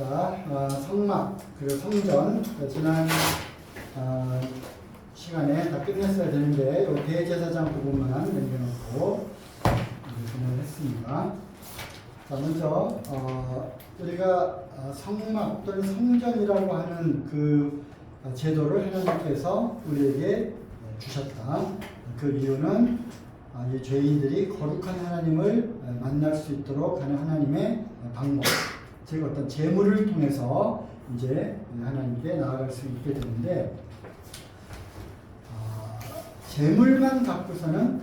자, 성막 그리고 성전 지난 시간에 다 끝냈어야 되는데 이 대제사장 부분만 남겨놓고 진행을 했습니다. 자, 먼저 우리가 성막 또는 성전이라고 하는 그 제도를 하나님께서 우리에게 주셨다. 그 이유는 이 죄인들이 거룩한 하나님을 만날 수 있도록 하는 하나님의 방법, 즉 어떤 제물을 통해서 이제 하나님께 나아갈 수 있게 되는데, 제물만 갖고서는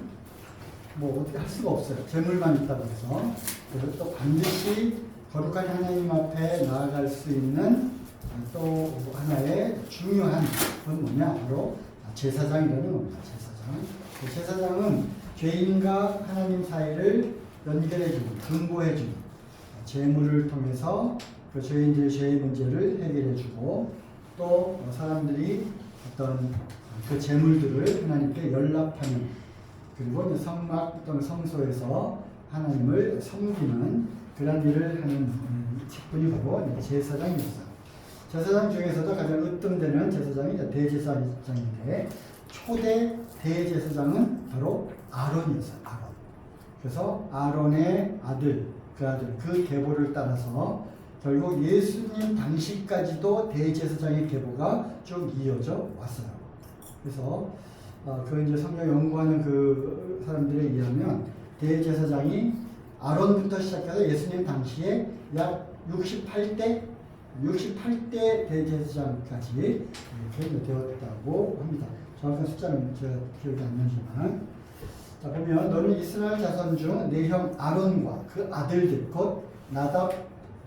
뭐 어떻게 할 수가 없어요. 제물만 있다고 해서. 그래서 또 반드시 거룩한 하나님 앞에 나아갈 수 있는 또 하나의 중요한 건 뭐냐, 바로 제사장이라는 겁니다. 제사장. 제사장은 죄인과 하나님 사이를 연결해주고 등보해주고 제물을 통해서 그 죄인들의 죄의 문제를 해결해주고 또 사람들이 어떤 그 제물들을 하나님께 연락하는, 그리고 성막 또는 성소에서 하나님을 섬기는 그런 일을 하는 직분이 바로 제사장입니다. 제사장 중에서도 가장 으뜸되는 제사장이 대제사장인데, 초대 대제사장은 바로 아론이었어요. 아론. 그래서 아론의 아들, 그 계보를 따라서 결국 예수님 당시까지도 대제사장의 계보가 쭉 이어져 왔어요. 그래서 그 이제 성경 연구하는 그 사람들에 의하면 대제사장이 아론부터 시작해서 예수님 당시에 약 68대 대제사장까지 이렇게 되었다고 합니다. 정확한 숫자는 제가 기억이 안 나지만, 자, 보면 너는 이스라엘 자손 중 내 형 아론과 그 아들들 곧 나답,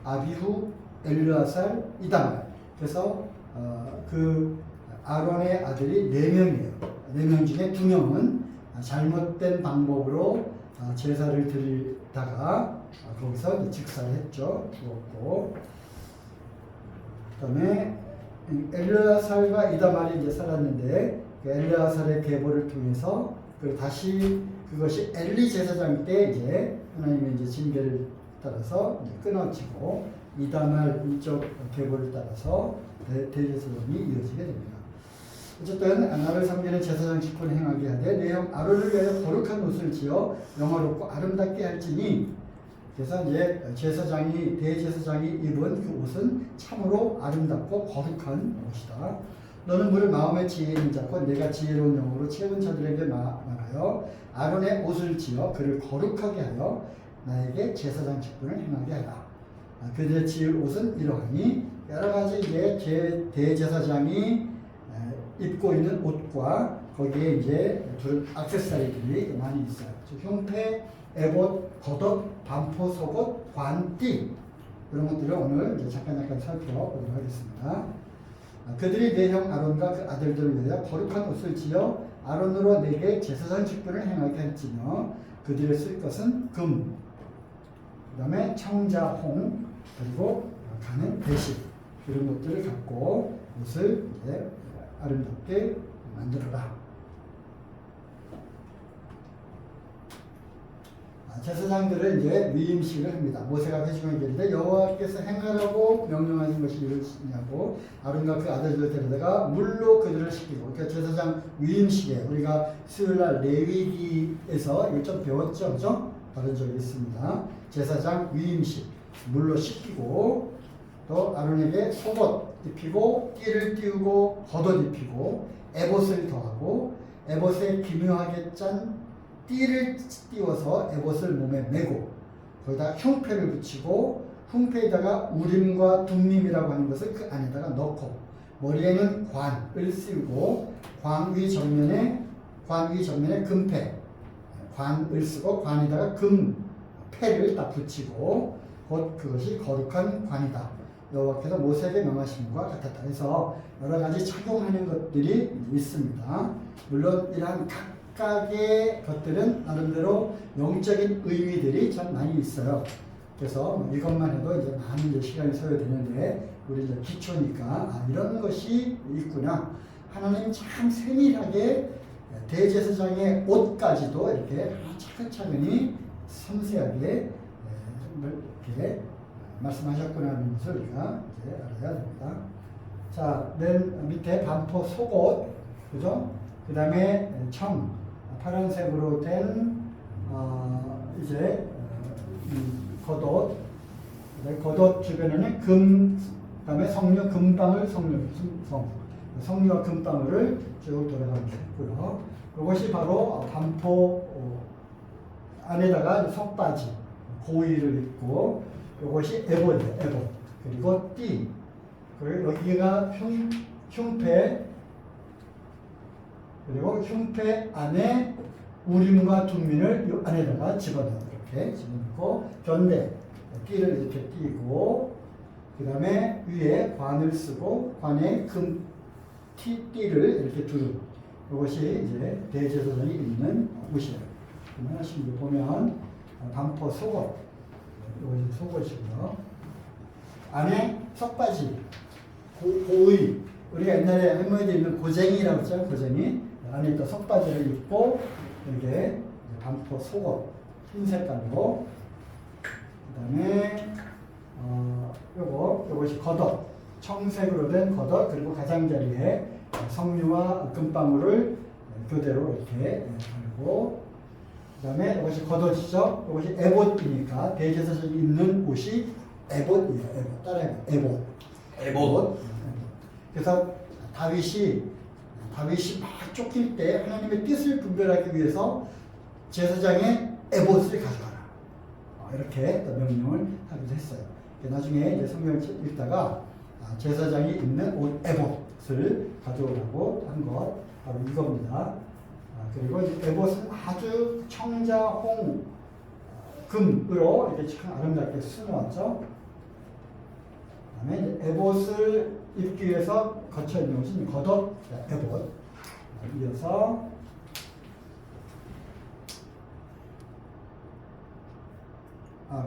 아비후, 엘르아살, 이다말. 그래서 그 아론의 아들이 4명이에요. 4명 중에 2명은 잘못된 방법으로 제사를 드리다가 거기서 직사를 했죠. 죽었고, 그 다음에 엘르아살과 이다말이 이제 살았는데, 그 엘르아살의 계보를 통해서 그리고 다시 그것이 엘리 제사장 때 이제 하나님의 이제 징계를 따라서 이제 끊어지고, 이다말 이쪽 계보를 따라서 대제사장이 이어지게 됩니다. 어쨌든 나를 섬기는 제사장 직분을 행하게 하되 내 형 아론을 위하여 거룩한 옷을 지어 영화롭고 아름답게 할지니. 그래서 이제 대제사장이 입은 그 옷은 참으로 아름답고 거룩한 옷이다. 너는 물을 마음의 지혜인 자고 내가 지혜로운 영으로 채운 자들에게 말하여 아론의 옷을 지어 그를 거룩하게 하여 나에게 제사장 직분을 행하게 하라. 그들의 지을 옷은 이러하니, 여러 가지 이제 대제사장이 입고 있는 옷과 거기에 이제 액세서리들이 많이 있어요. 흉패, 에봇, 겉옷, 반포, 속옷, 관, 띠, 이런 것들을 오늘 이제 잠깐 살펴보도록 하겠습니다. 그들이 내 형 아론과 그 아들들을 위하여 거룩한 옷을 지어 아론으로 내게 제사장 직분을 행하게 할지며 그들의 쓸 것은 금, 그 다음에 청자, 홍, 그리고 가는 대식, 이런 것들을 갖고 옷을 이제 아름답게 만들어라. 제사장들은 이제 위임식을 합니다. 모세가 회중에게 이르되 여호와께서 행하라고 명령하신 것이 이것이냐고 아론과 그 아들들 데려다가 물로 그들을 씻기고. 그러니까 제사장 위임식에 우리가 수요일날 레위기에서 이걸 좀 배웠죠, 그죠? 다른 적이 있습니다. 제사장 위임식, 물로 씻기고 또 아론에게 속옷 입히고 띠를 띄우고 겉옷 입히고 에봇을 더하고 에봇에 기묘하게 짠 띠를 띄워서 에봇을 몸에 메고 거기다 흉패를 붙이고 흉패에다가 우림과 둠밈이라고 하는 것을 그 안에다가 넣고 머리에는 관을 씌우고 관 위 정면에 금패, 관을 쓰고 관에다가 금패를 딱 붙이고 곧 그것이 거룩한 관이다. 여호와께서 모세에게 명하신 것과 같았다. 그래서 여러 가지 착용하는 것들이 있습니다. 물론 이러한 각각의 것들은 나름대로 영적인 의미들이 참 많이 있어요. 그래서 이것만 해도 이제 많은 이제 시간이 소요되는데, 우리 이제 기초니까 이런 것이 있구나. 하나님 참 세밀하게 대제사장의 옷까지도 이렇게 차근차근히 섬세하게 이렇게 말씀하셨구나는 것을 우리가 이제 알아야 됩니다. 자, 맨 밑에 반포 속옷, 그죠? 그 다음에 청, 파란색으로 된 이제 겉옷, 겉옷 주변에는 금, 그다음에 성류, 금방울, 성류와 금방울을 쭉 돌아가면서 했고요. 이것이 바로 반포 안에다가 속바지, 고위를 입고, 이것이 에봇이에요, 에봇. 그리고 띠, 그리고 여기가 흉패, 그리고 흉패 안에 우림과 둠민을 이 안에다가 집어넣어요. 이렇게 집어넣고, 견대, 띠를 이렇게 띠고, 그 다음에 위에 관을 쓰고, 관에 띠를 이렇게 두르고, 이것이 이제 대제사장이 입는 옷이에요. 그러면 신부 보면 반포 속옷, 이것이 속옷이고요. 안에 속바지, 고의, 우리가 옛날에 할머니들 입는 고쟁이라고 했잖아요. 고쟁이. 안에 또 속바지를 입고, 이렇게 반포 속옷, 흰 색깔로. 그 다음에 요것이 겉옷, 청색으로 된 겉옷, 그리고 가장자리에 성류와 금방울을 교대로 이렇게 달고, 그 다음에 이것이 겉옷이죠. 이것이 에봇이니까 대제사장이 입는 옷이 에봇이에요. 에봇. 따라해요. 에봇. 에봇. 그래서 다윗이 막 쫓길 때 하나님의 뜻을 분별하기 위해서 제사장의 에봇을 가져와라. 이렇게 또 명령을 하기도 했어요. 나중에 이제 성경을 읽다가 제사장이 입는 옷 에봇을 가져오라고 한 것 바로 이겁니다. 그리고 에봇은 아주 청자, 홍, 금으로 이렇게 참 아름답게 수놓았죠. 그다음에 에봇을 입기 위해서 거쳐 있는 것이 겉옷, 에봇. 이어서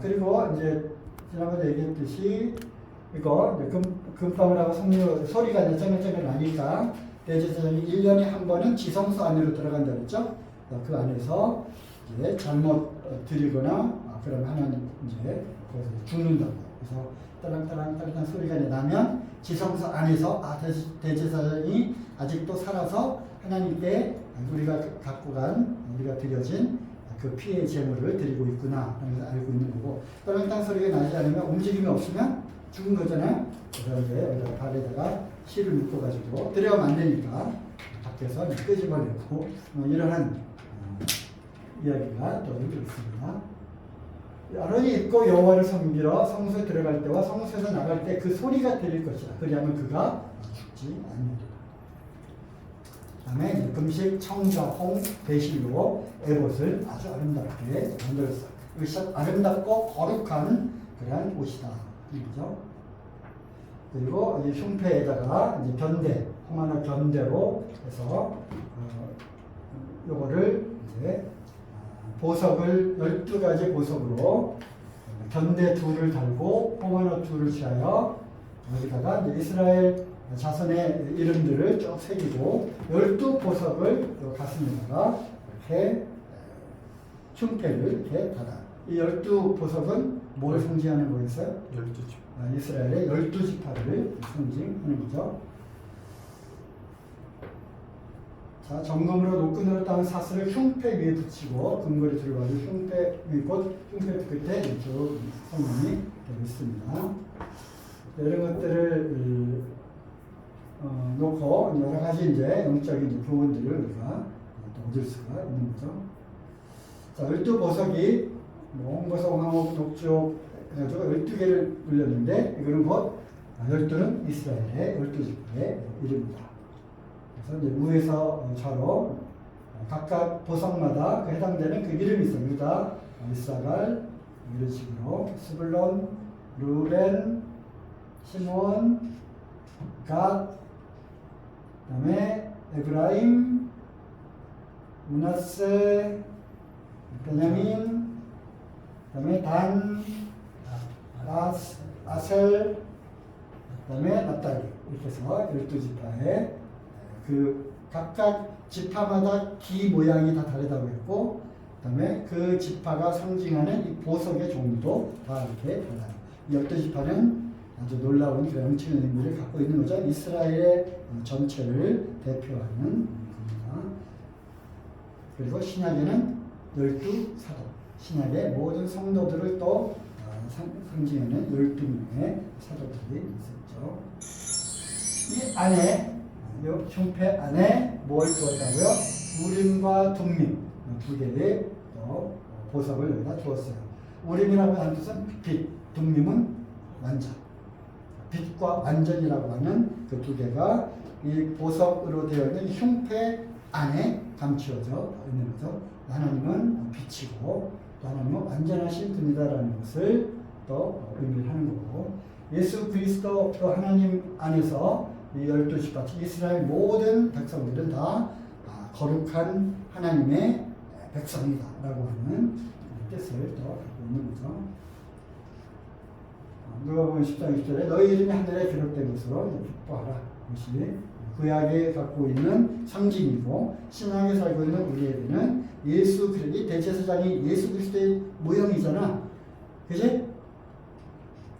그리고 이제 지난번에 얘기했듯이 이거 금방울하고 성류 소리가 이제 쩌글쩌글 나니까 대제사장이 1년에 한 번은 지성소 안으로 들어간다 그랬죠. 그 안에서 이제 잘못 드리거나 그러면 하나님 이제 거기서 죽는다고. 그래서 따랑따랑 소리가 나면 지성소 안에서 대제사장이 아직도 살아서 하나님께 우리가 갖고 간 우리가 드려진 그 피의 제물을 드리고 있구나 하면서 알고 있는 거고, 따랑따랑 소리가 나지 않으면 움직임이 없으면 죽은 거잖아요. 그래서 이제 여기다 발에다가 실을 묶어가지고 들여가면 안 되니까 밖에서 끄집어내고 이러한 이야기가 또 있습니다. 아론이 입고 여호와를 섬기러 성소에 들어갈 때와 성소에서 나갈 때 그 소리가 들릴 것이다. 그리하면 그가 죽지 않느니라. 다음에 금식, 청자, 홍, 배실로 에봇을 아주 아름답게 만들었어요. 이것이 아름답고 거룩한 그러한 옷이다. 이거죠. 그리고 이 흉패에다가 이제 견대, 홍하나 견대로 해서 요거를 이제 보석을 12가지 보석으로 견대 둘을 달고 홍하나 둘을 취하여 여기다가 이제 이스라엘 자손의 이름들을 쭉 새기고 12보석을 가슴에다가 이렇게 흉패를 이렇게 달아. 이 12보석은 뭘 상징하는 거겠어요? 12지파. 이스라엘의 12지파를 상징하는 거죠. 자, 정금으로 노끈으로 따은 사슬을 흉패 위에 붙이고 금고리 들어가지고 흉패 위 곧 흉패 끝에 이쪽 성문이 되어 있습니다. 이런 것들을 놓고 여러 가지 이제 영적인 교훈들을 우리가 또 얻을 수가 있는 거죠. 자, 12보석이 홍보석, 황옥, 녹조 해가지고 12개를 올렸는데 이거는 곧 12는 이스라엘의 12지파의 이름입니다. 그래서 이제 우에서 좌로 각각 보석마다 그 해당되는 그 이름이 있어요. 유다, 이사갈 이런 식으로 스불론, 루벤, 시몬, 갓, 그다음에 에브라임, 므낫세, 베냐민, 그다음에 단, 아셀, 그다음에 납달리 이렇게 해서 12지파의 그 각각 지파마다 기 모양이 다 다르다고 했고, 그다음에 그 지파가 상징하는 이 보석의 종류도 다 이렇게 달라요. 이 12지파는 아주 놀라운 그런 엄청난 의미를 갖고 있는 거죠. 이스라엘의 전체를 대표하는 겁니다. 그리고 신약에는 12사도, 신약의 모든 성도들을 또 상징하는 12명의 사도들이 있었죠. 이 안에, 이 흉패 안에 뭘 두었다고요? 우림과 둠밈 두 개의 또 보석을 여기다 두었어요. 우림이라고 하는 뜻은 빛, 둠밈은 완전. 빛과 완전이라고 하는 그 두 개가 이 보석으로 되어 있는 흉패 안에 감추어져 있는 거죠. 하나님은 빛이고 또 하나님은 완전하신 분이다라는 것을 또 의미를 하는 거고, 예수 그리스도 또 하나님 안에서 이 12지파 이스라엘 모든 백성들은 다 거룩한 하나님의 백성이다라고 하는 뜻을 또 갖고 있는 거죠. 누가복음 10장 20절에 너희 이름이 하늘에 기록된 것으로 기뻐하라. 이것이 구약에 갖고 있는 상징이고, 신약에 살고 있는 우리에게는 예수 그리스도, 대제사장이 예수 그리스도의 모형이잖아. 그지?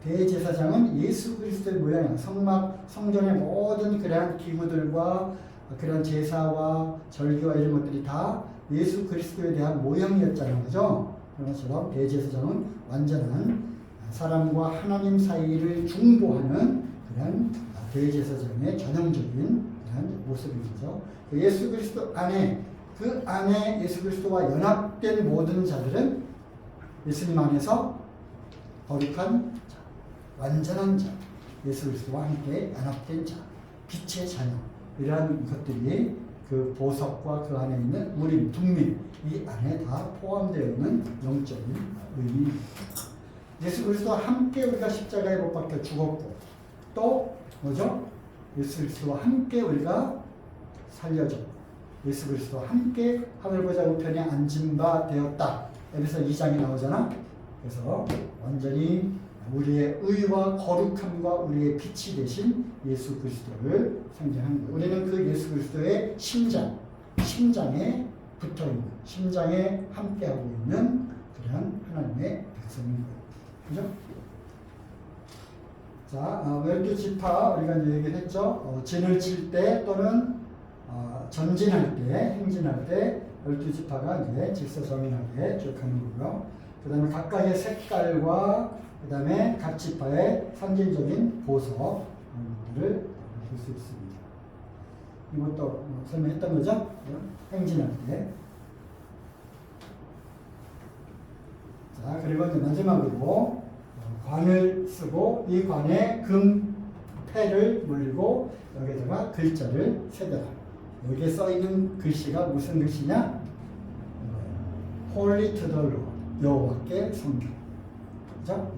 대제사장은 예수 그리스도의 모양이야. 성전의 모든 그러한 기구들과 그런 제사와 절기와 이런 것들이 다 예수 그리스도에 대한 모형이었잖아요. 그죠? 그런 것처럼 대제사장은 완전한 사람과 하나님 사이를 중보하는 그런 대제사장의 전형적인 그런 모습인 거죠. 예수 그리스도 안에, 그 안에 예수 그리스도와 연합된 모든 자들은 예수님 안에서 거룩한 자, 완전한 자, 예수 그리스도와 함께 연합된 자, 빛의 자녀, 이러한 것들이 그 보석과 그 안에 있는 우림, 둠밈, 이 안에 다 포함되어 있는 영적인 의미입니다. 예수 그리스도와 함께 우리가 십자가에 못 박혀 죽었고, 또 뭐죠? 예수 그리스도와 함께 우리가 살려졌고, 예수 그리스도와 함께 하늘보좌 우편에 앉은 바 되었다. 여기서 2장이 나오잖아. 그래서 완전히 우리의 의와 거룩함과 우리의 빛이 되신 예수 그리스도를 상징하는 거예요. 우리는 그 예수 그리스도의 심장에 붙어 있는, 심장에 함께하고 있는 그런 하나님의 백성인 거예요. 그죠? 자, 12지파 우리가 이제 얘기를 했죠. 진을 칠 때 또는 전진할 때, 행진할 때 12지파가 이제 질서정연하게 쭉 가는 거고요. 그 다음에 각각의 색깔과 그 다음에 각 지파의 상징적인 보석들을 볼 수 있습니다. 이것도 설명했던 거죠? 행진할 때. 자, 그리고 이제 마지막으로 관을 쓰고 이 관에 금패를 물리고 여기다가 글자를 새겨라. 여기에 써 있는 글씨가 무슨 글씨냐? Holy to the Lord, 여호와께 성경. 그죠?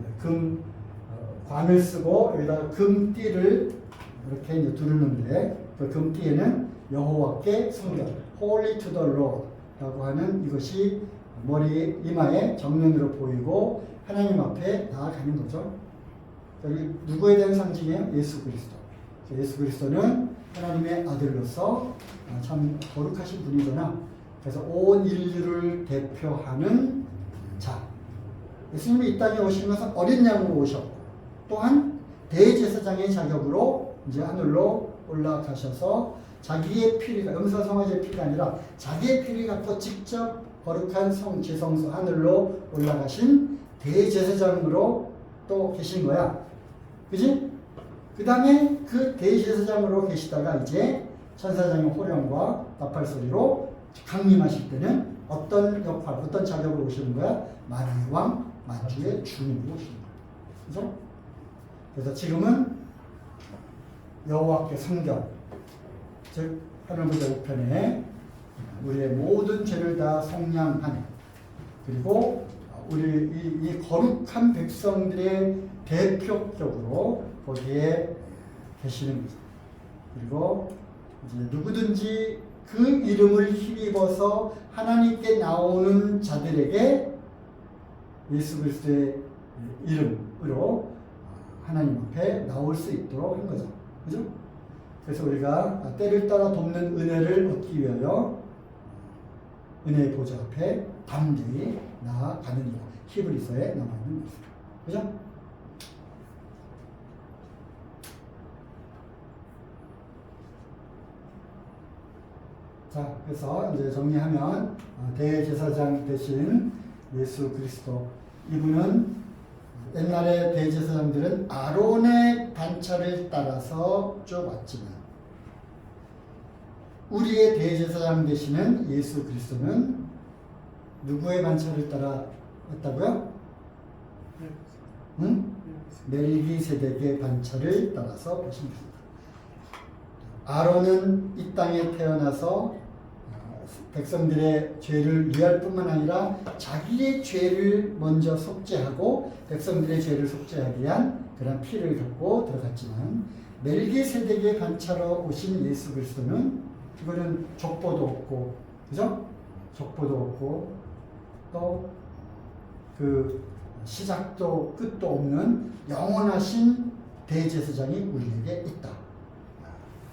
관을 쓰고 여기다가 금띠를 이렇게 이제 두르는데, 그 금띠에는 여호와께 성경, Holy to the Lord 라고 하는 이것이 머리 이마에 정면으로 보이고 하나님 앞에 나아가는 거죠. 여기 누구에 대한 상징이에요? 예수 그리스도. 예수 그리스도는 하나님의 아들로서 참 거룩하신 분이구나. 그래서 온 인류를 대표하는 자. 예수님이 이 땅에 오신 것은 어린 양으로 오셨고, 또한 대제사장의 자격으로 이제 하늘로 올라가셔서 자기의 피를, 염소성화제의 피가 아니라 자기의 피를 갖고 직접 거룩한 지성소 하늘로 올라가신 대제사장으로 또 계신 거야. 그지? 그 다음에 그 대제사장으로 계시다가 이제 천사장의 호령과 나팔 소리로 강림하실 때는 어떤 역할, 어떤 자격으로 오시는 거야? 만왕의 왕, 만주의 주님으로 오시는 거야. 그죠? 그래서 지금은 여호와께 성경, 즉 하늘보좌 우편에 우리의 모든 죄를 다 속량하는, 그리고 우리 이 거룩한 백성들의 대표격으로 거기에 계시는 거죠. 그리고 이제 누구든지 그 이름을 힘입어서 하나님께 나오는 자들에게 예수 그리스도의 이름으로 하나님 앞에 나올 수 있도록 한 거죠. 그죠? 그래서 우리가 때를 따라 돕는 은혜를 얻기 위하여 은혜의 보좌 앞에 담대히 나아가는 것. 히브리서에 남아있는 것이죠. 그죠? 자, 그래서 이제 정리하면 대제사장 대신 예수 그리스도, 이분은 옛날에 대제사장들은 아론의 반차를 따라서 쭉 왔지만 우리의 대제사장 되시는 예수 그리스도는 누구의 반차를 따라 왔다고요? 응? 멜기세덱의 반차를 따라서 오신 것입니다. 아론은 이 땅에 태어나서 백성들의 죄를 위할 뿐만 아니라 자기의 죄를 먼저 속죄하고 백성들의 죄를 속죄하기 위한 그런 피를 갖고 들어갔지만 멜기세덱의 반차로 오신 예수 그리스도는 이거는 족보도 없고, 그죠? 족보도 없고 또 그 시작도 끝도 없는 영원하신 대제사장이 우리에게 있다.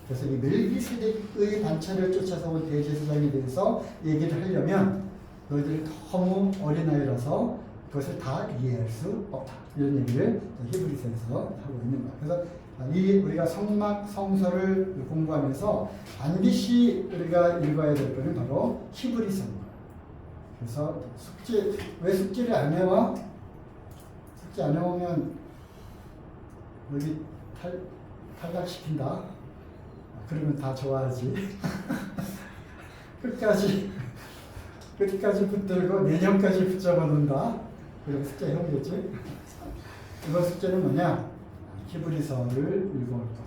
그래서 이 멜기세덱의 반차를 쫓아서 온 대제사장에 대해서 얘기를 하려면 너희들이 너무 어린아이라서 그것을 다 이해할 수 없다. 이런 얘기를 히브리서에서 하고 있는 거야. 그래서 우리가 성막 성서를 공부하면서 반드시 우리가 읽어야 될 거는 바로 히브리서입니다. 그래서 왜 숙제를 안 해와? 숙제 안 해오면 여기 탈락시킨다. 그러면 다 좋아하지. 끝까지 붙들고 내년까지 붙잡아 놓는다. 그럼 숙제 해오겠지. 이번 숙제는 뭐냐? 히브리서를 읽어올 거.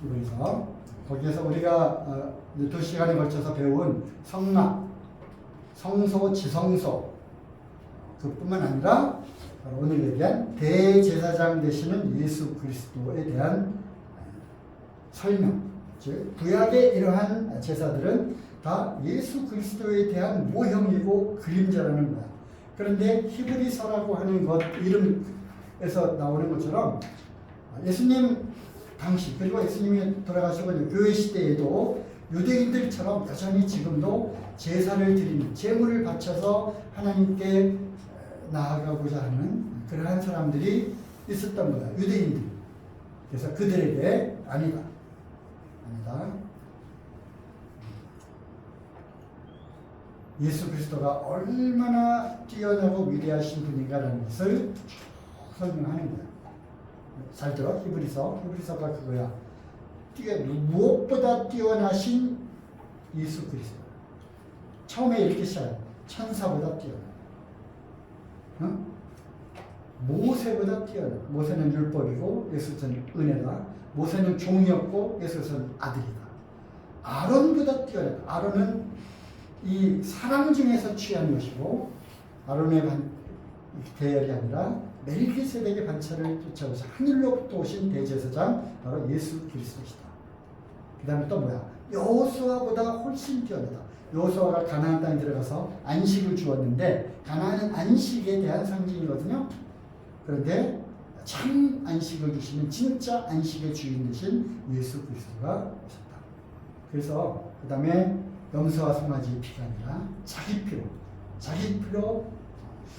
히브리서. 거기에서 우리가 2시간에 걸쳐서 배운 성막, 성소, 지성소, 그뿐만 아니라 오늘 얘기한 대제사장 되시는 예수 그리스도에 대한 설명, 즉 구약의 이러한 제사들은 다 예수 그리스도에 대한 모형이고 그림자라는 거야. 그런데 히브리서라고 하는 것 이름에서 나오는 것처럼 예수님 당시, 그리고 예수님이 돌아가시고 교회 시대에도 유대인들처럼 여전히 지금도 제사를 드리는, 제물을 바쳐서 하나님께 나아가고자 하는 그러한 사람들이 있었던 거다. 유대인들. 그래서 그들에게 아니다. 예수 그리스도가 얼마나 뛰어나고 위대하신 분인가라는 것을 설명하는 거야. 잘 들어. 히브리서가 그거야. 무엇보다 뛰어나신 예수 그리스도. 처음에 이렇게 시작해. 천사보다 뛰어나. 응? 모세보다 뛰어나. 모세는 율법이고 예수는 은혜다. 모세는 종이었고 예수는 아들이다. 아론보다 뛰어나. 아론은 이 사람 중에서 취한 것이고 아론의 대열이 아니라 멜기세덱의 반차를 쫓아오셔서 하늘로부터 오신 대제사장 바로 예수 그리스도시다. 그 다음에 또 뭐야? 여호수아보다 훨씬 뛰어나다. 여호수아가 가나안 땅에 들어가서 안식을 주었는데 가나안은 안식에 대한 상징이거든요. 그런데 참 안식을 주시는 진짜 안식의 주인 되신 예수 그리스도가 오셨다. 그래서 그 다음에 염소와 송아지의 피가 아니라 자기 피로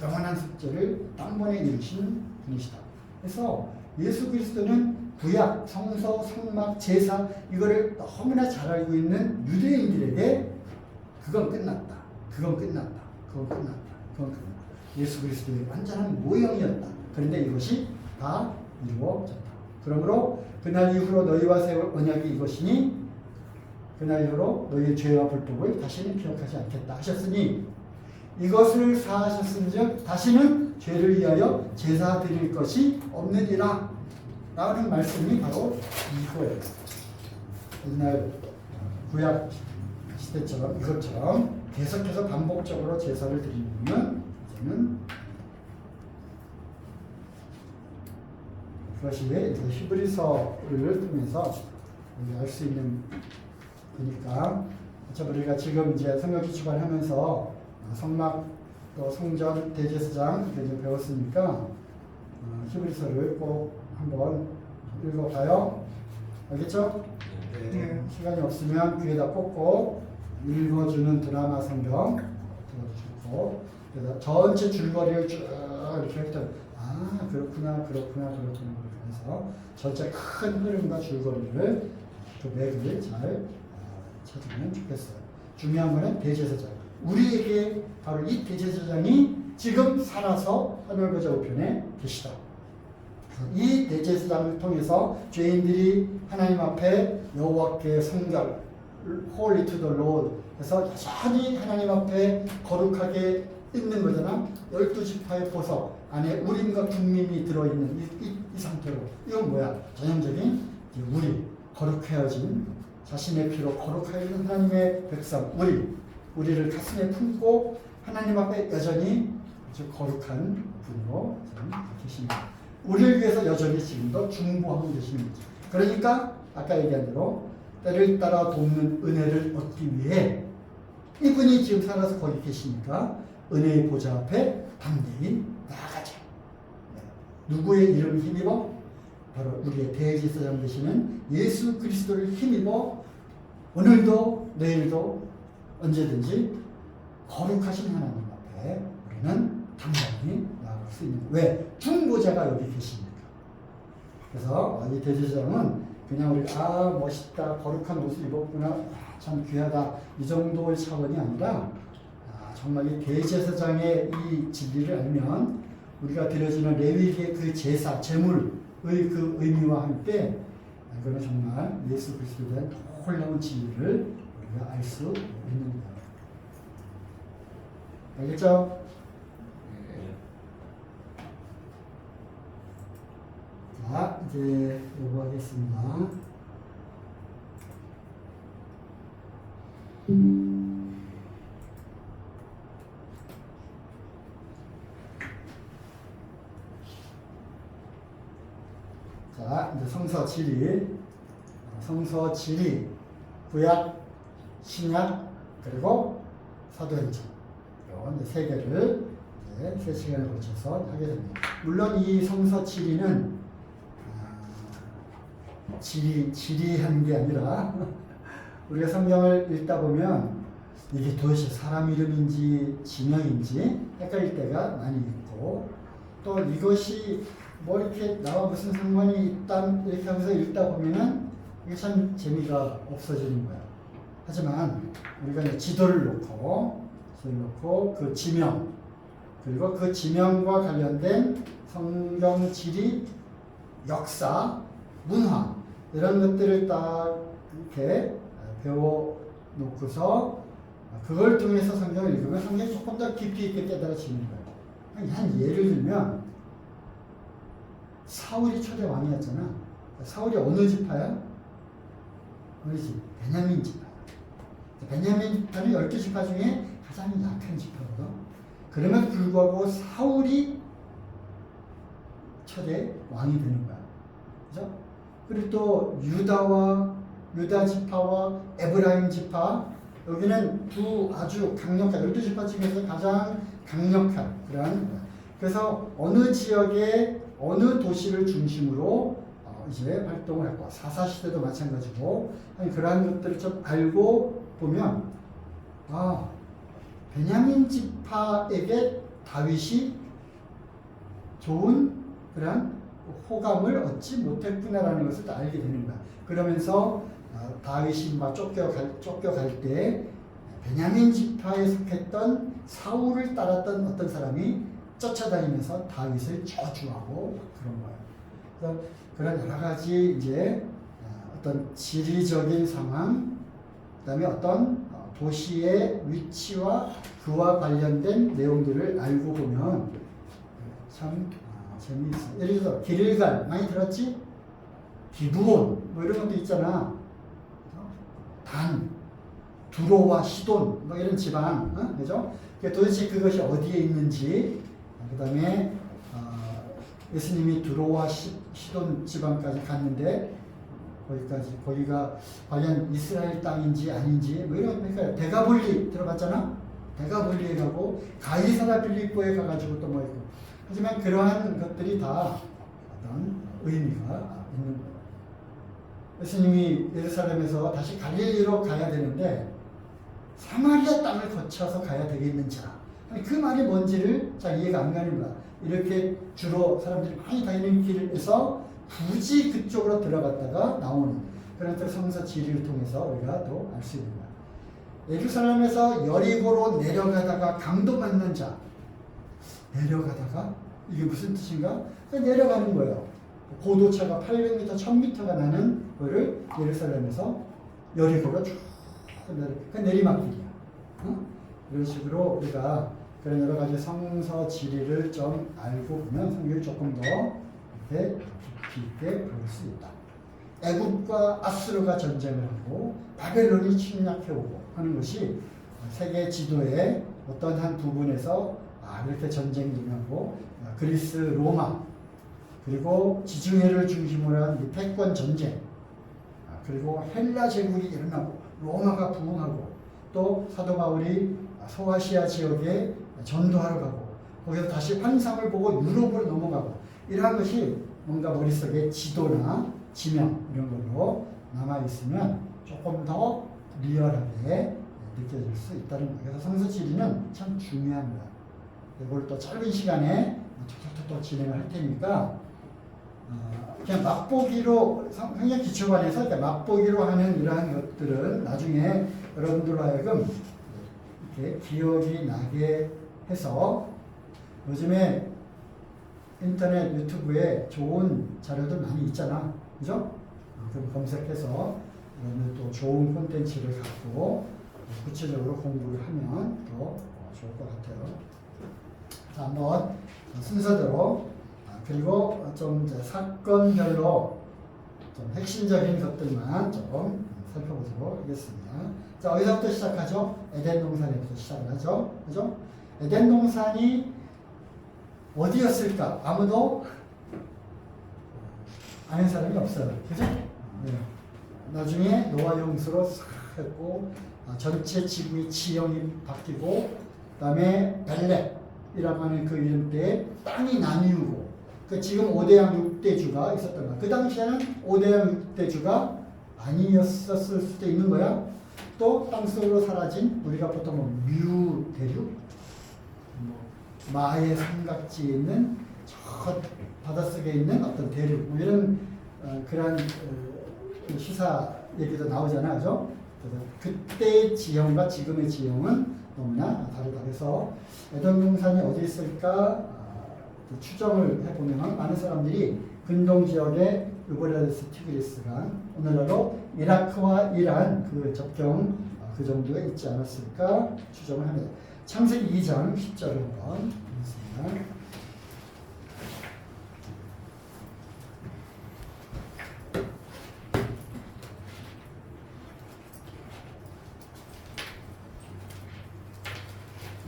영원한 속죄를 단번에 이루신 분이시다. 그래서 예수 그리스도는 구약, 성서, 성막, 제사 이거를 너무나 잘 알고 있는 유대인들에게 그건 끝났다. 예수 그리스도의 완전한 모형이었다. 그런데 이것이 다 이루어졌다. 그러므로 그날 이후로 너희와 세울 언약이 이것이니 그날 이후로 너희의 죄와 불법을 다시는 기억하지 않겠다 하셨으니 이것을 사하셨은즉 다시는 죄를 위하여 제사 드릴 것이 없느니라 라는 말씀이 바로 이거예요. 옛날 구약 시대처럼 이것처럼 계속해서 반복적으로 제사를 드리면 이제는 그것이 히브리서를 통해서 알 수 있는 거니까. 우리가 지금 이제 성경기초반 하면서 성막 또 성전 대제사장 이제 배웠으니까 히브리서를 꼭 한번 읽어봐요. 알겠죠? 네. 시간이 없으면 귀에다 꽂고 읽어주는 드라마 성경 들어주고 그래서 전체 줄거리를 쭉 이렇게 했던 그렇구나 해서 전체 큰 흐름과 줄거리를 그 맥을 잘 찾으면 좋겠어요. 중요한 거는 대제사장. 우리에게 바로 이 대제사장이 지금 살아서 하늘보좌 우편에 계시다. 이 대제사장을 통해서 죄인들이 하나님 앞에 여호와께 성결, Holy to the Lord 해서 여전히 하나님 앞에 거룩하게 있는 거잖아. 12지파의 보석 안에 우림과 둠밈이 들어있는 이 상태로. 이건 뭐야? 전형적인 우리 거룩해진 자신의 피로 거룩해진 하나님의 백성 우리를 가슴에 품고 하나님 앞에 여전히 아주 거룩한 분으로 계십니다. 우리를 위해서 여전히 지금도 중보하고 계시는 거죠. 그러니까 아까 얘기한 대로 때를 따라 돕는 은혜를 얻기 위해 이분이 지금 살아서 거기 계시니까 은혜의 보좌 앞에 담대히 나아가자. 누구의 이름을 힘입어? 바로 우리의 대제사장 되시는 예수 그리스도를 힘입어 오늘도 내일도 언제든지 거룩하신 하나님 앞에 우리는 당당히 나아갈 수 있는 거예요. 왜? 중보자가 여기 계시니까. 그래서 이 대제사장은 그냥 우리가 멋있다 거룩한 옷을 입었구나 참 귀하다 이 정도의 차원이 아니라 정말 이 대제사장의 이 진리를 알면 우리가 드려지는 레위기의 그 제사 제물의 그 의미와 함께 이거는 정말 예수 그리스도에 대한 놀라운 진리를 우리가 알 수 있는 거예요. 알겠죠? 자, 이제 요거 하겠습니다. 자, 이제 성서 지리, 구약, 신약, 그리고 사도행전. 이런 세 개를 이제 3시간을 거쳐서 하게 됩니다. 물론 이 성서 지리는 지리한 게 아니라 우리가 성경을 읽다 보면 이게 도대체 사람 이름인지 지명인지 헷갈릴 때가 많이 있고 또 이것이 뭐 이렇게 나와 무슨 상관이 있다 이렇게 하면서 읽다 보면은 이게 참 재미가 없어지는 거야. 하지만 우리가 이제 지도를 놓고 그 지명 그리고 그 지명과 관련된 성경 지리, 역사, 문화 이런 것들을 딱 이렇게 배워 놓고서 그걸 통해서 성경을 읽으면 성경이 조금 더 깊이 있게 깨달아지는 거예요. 한 예를 들면 사울이 초대 왕이었잖아. 사울이 어느 지파야? 어느 집? 베냐민 지파. 베냐민 지파는 12지파 중에 가장 약한 지파거든. 그럼에도 불구하고 사울이 초대 왕이 되는 거야. 그죠? 그리고 또 유다 지파와 에브라임 지파 여기는 두 아주 강력한 12지파 중에서 가장 강력한 그런 거야. 그래서 어느 지역에 어느 도시를 중심으로 이제 활동을 했고 사사시대도 마찬가지고 그러한 것들을 좀 알고 보면 베냐민 지파에게 다윗이 좋은 그런 호감을 얻지 못했구나라는 것을 다 알게 되는 거야. 그러면서 다윗이 막 쫓겨갈 때 베냐민 지파에 속했던 사울을 따랐던 어떤 사람이 쫓아다니면서 다윗을 저주하고 그런 거예요. 그래서 그런 여러 가지 이제 어떤 지리적인 상황, 그다음에 어떤 도시의 위치와 그와 관련된 내용들을 알고 보면 참 재미있어. 예를 들어서 길갈 많이 들었지? 기브온 뭐 이런 것도 있잖아. 단, 두로와 시돈 뭐 이런 지방, 그죠? 도대체 그것이 어디에 있는지, 그 다음에 예수님이 두로와 시돈 지방까지 갔는데 거기가 과연 이스라엘 땅인지 아닌지 뭐 이런 그러니까 데가볼리 들어봤잖아. 데가볼리에 가고 가이사라 빌립보에 가가지고 또 뭐 있고. 하지만 그러한 것들이 다 어떤 의미가 있는 거예요. 예수님이 예루살렘에서 다시 갈릴리로 가야 되는데 사마리아 땅을 거쳐서 가야 되겠는지라. 그 말이 뭔지를 잘 이해가 안 가는 거야. 이렇게 주로 사람들이 많이 다니는 길에서 굳이 그쪽으로 들어갔다가 나오는. 그런 또 성서 지리를 통해서 우리가 또 알 수 있는 거야. 예루살렘에서 여리고로 내려가다가 강도 맞는 자. 내려가다가 이게 무슨 뜻인가? 내려가는 거예요. 고도차가 800m, 1000m가 나는 거를 예루살렘에서 여리고로 쭉 내리막길이야. 이런 식으로 우리가 그런 여러 가지 성서 지리를 좀 알고 보면 성경을 조금 더 이렇게 깊이 있게 볼 수 있다. 애굽과 아수르가 전쟁을 하고 바벨론이 침략해오고 하는 것이 세계 지도의 어떤 한 부분에서 이렇게 전쟁이 일어나고 그리스, 로마 그리고 지중해를 중심으로 한 패권 전쟁 그리고 헬라 제국이 일어나고 로마가 부흥하고 또 사도 바울이 소아시아 지역에 전도하러 가고 거기서 다시 환상을 보고 유럽으로 넘어가고 이러한 것이 뭔가 머릿속에 지도나 지명 이런 걸로 남아있으면 조금 더 리얼하게 느껴질 수 있다는 거예요. 그래서 성서 지리는 참 중요한 거야. 이걸 또 짧은 시간에 톡톡톡 진행을 할 테니까 그냥 맛보기로 성경 기초반에서 이렇게 맛보기로 하는 이러한 것들은 나중에 여러분들로 하여금 이렇게 기억이 나게 해서 요즘에 인터넷 유튜브에 좋은 자료들 많이 있잖아. 그죠? 그럼 검색해서 여러분들 또 좋은 콘텐츠를 갖고 구체적으로 공부를 하면 더 좋을 것 같아요. 자, 한번 순서대로 그리고 좀 사건별로 좀 핵심적인 것들만 좀 살펴보도록 하겠습니다. 자, 어디서부터 시작하죠? 에덴 동산에부터 시작을 하죠. 그죠? 에덴 동산이 어디였을까? 아무도 아는 사람이 없어요. 그죠? 네. 나중에 노아 용수로 싹 했고 전체 지구의 지형이 바뀌고 그다음에 벨렉이라고 하는 그 이름 때 땅이 나뉘고 그 지금 5대양 6대주가 있었던 거야. 그 당시에는 5대양 6대주가 아니었을 수도 있는 거야. 또 땅속으로 사라진 우리가 보통 뮤 대륙 마의 삼각지에 있는 저 바닷속에 있는 어떤 대륙 이런 그러한 시사 얘기도 나오잖아, 그죠? 그래서 그때의 지형과 지금의 지형은 너무나 다르다. 그래서 에덴 동산이 어디 있을까 추정을 해보면 많은 사람들이 근동 지역의 유브라데스 티그리스강 오늘날로 이라크와 이란 그 접경 그 정도에 있지 않았을까 추정을 합니다. 창세기 2장 10절을 한번 보겠습니다.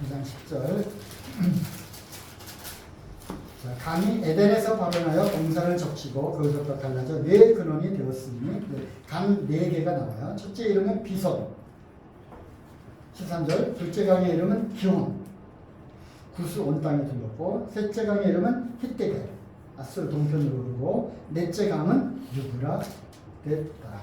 장 10절 자, 강이 에덴에서 발원하여 동산을 적시고 그것부터 갈라져 네 근원이 되었으니 강 네 개가 나와요. 첫째 이름은 비손 13절 둘째 강의 이름은 기혼 구스 온 땅에 들렸고 셋째 강의 이름은 히데겔 아스르 동편으로 흐르고 넷째 강은 유브라 됐다.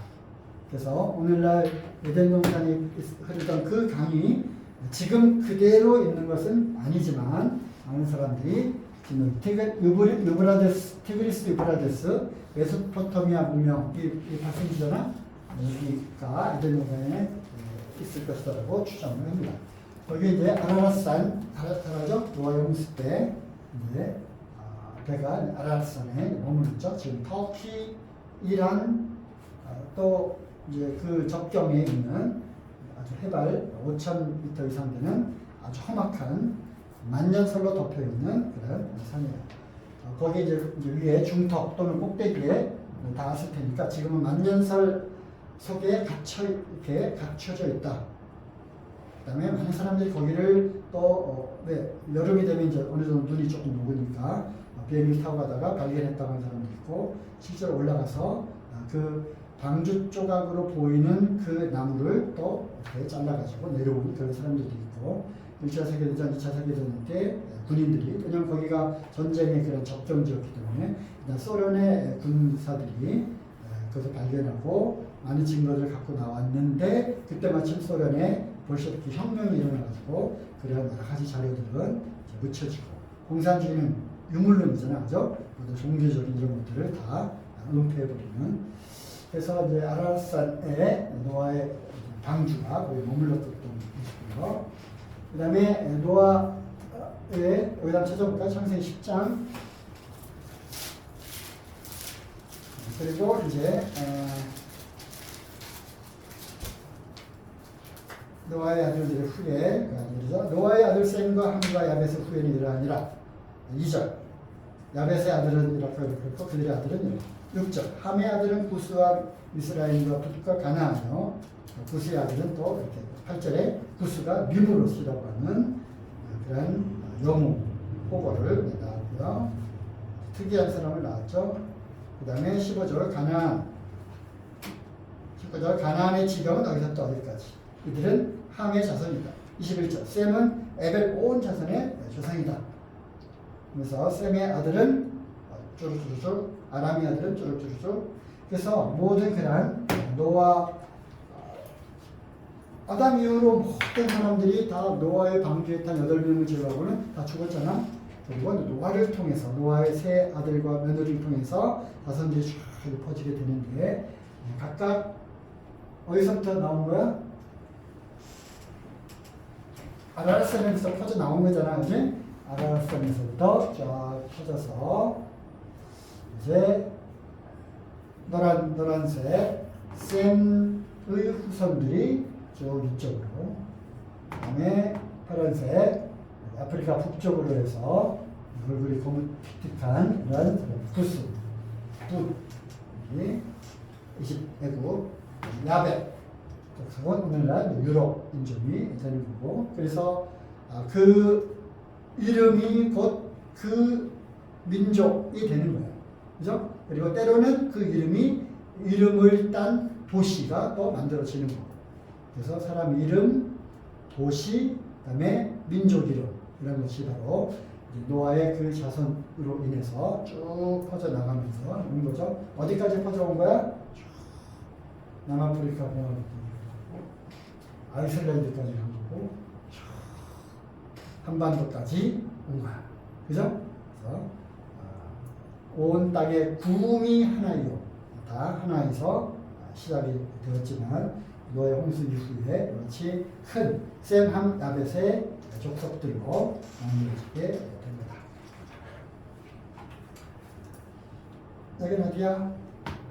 그래서 오늘날 에덴 동산이 흐르던 그 강이 지금 그대로 있는 것은 아니지만 많은 사람들이 지금 유브라데스, 티그리스 유브라데스 메소포타미아 문명 이 발생지잖아. 여기가 에덴 동산에 있을 것이라고 추정을 합니다. 거기 이제 아라랏산 알아죠? 노아 용수 때 이제 배가 아라랏산에 머무르죠. 지금 터키, 이란 또 이제 그 접경에 있는 아주 해발 5,000m 이상 되는 아주 험악한 만년설로 덮여 있는 그런 산이에요. 거기 이제 위에 중턱 또는 꼭대기에 닿았을 테니까 지금은 만년설 속에 이렇게 갇혀져 있다. 그다음에 많은 사람들이 거기를 또 여름이 되면 이제 어느 정도 눈이 조금 녹으니까 비행기 타고 가다가 발견했다고 하는 사람도 있고 실제로 올라가서 그 방주 조각으로 보이는 그 나무를 또 이렇게 잘라가지고 내려오는 그런 사람들도 있고 1차 세계대전, 2차 세계대전 때 군인들이 왜냐하면 거기가 전쟁의 그런 접경지였기 때문에 소련의 군사들이 그것을 발견하고 많은 증거를 갖고 나왔는데 그때 마침 소련의 볼셰비키 혁명이 일어나가지고 그런 여러 가지 자료들은 묻혀지고 공산주의는 유물론이잖아, 그죠? 종교적인 이런 것들을 다 은폐해버리는 그래서 이제 아라산에 노아의 방주가 거기 머물렀던 곳이고요. 그 다음에 노아의 여기다 찾아볼까요? 창세기 10장. 그리고 이제 노아의 아들들의 후예, 노아의 아들 셈과 함과 야벳의 후예는 이러하니라. 2절. 야벳의 아들은 이렇게 그렇고 그들의 아들은 이렇게. 6절. 함의 아들은 구스와 미스라임과 붓과 가나아며 구스의 아들은 또 이렇게 8절에 구스가 미므롯이라고 하는 그런 영웅 호거를 낳았고요. 특이한 사람을 낳았죠. 그 다음에 15절 가나안. 19절 가나안의 지경은 어디서부터 어디까지. 이들은 함의 자손이다. 21절 셈은 에벨 온 자손의 조상이다. 그래서 셈의 아들은 쭈루쭈루쭈, 아람의 아들은 쭈루쭈루쭈. 그래서 모든 그런 노아, 아담 이후로 모든 사람들이 다 노아의 방주에 탄 8명을 제외하고는 다 죽었잖아. 그리고 노아를 통해서 노아의 세 아들과 며느리를 통해서 자손들이 쭉 퍼지게 되는데 각각 어디서부터 나온 거야? 아라라산에서 퍼져 나온 거잖아, 그지? 아라라산에서부터 쫙 퍼져서 이제 노란색 셈의 후손들이 쭉 이쪽으로, 그다음에 파란색 아프리카 북쪽으로 해서 얼굴이 거뭇틱틱한 이런 구스, 붓, 이집 애국, 야벳, 그건 오늘날 유럽 인종이 되는 거고, 그래서 그 이름이 곧 그 민족이 되는 거예요. 그죠? 그리고 때로는 그 이름을 딴 도시가 또 만들어지는 거고. 그래서 사람 이름, 도시, 그다음에 민족 이름 이런 것이 바로 노아의 그 자손으로 인해서 쭉 퍼져 나가면서 온 거죠. 어디까지 퍼져온 거야? 남아프리카 공화국, 아이슬란드까지 간 거고, 한반도까지 온 거야. 그죠? 그래서 온 땅의 구음이 하나이요. 다 하나에서 시작이 되었지만 노아의 홍수 이후에 그렇지 큰 셈, 함, 야벳의 족속들로 나누어지게 된 거다. 여기는 어디야?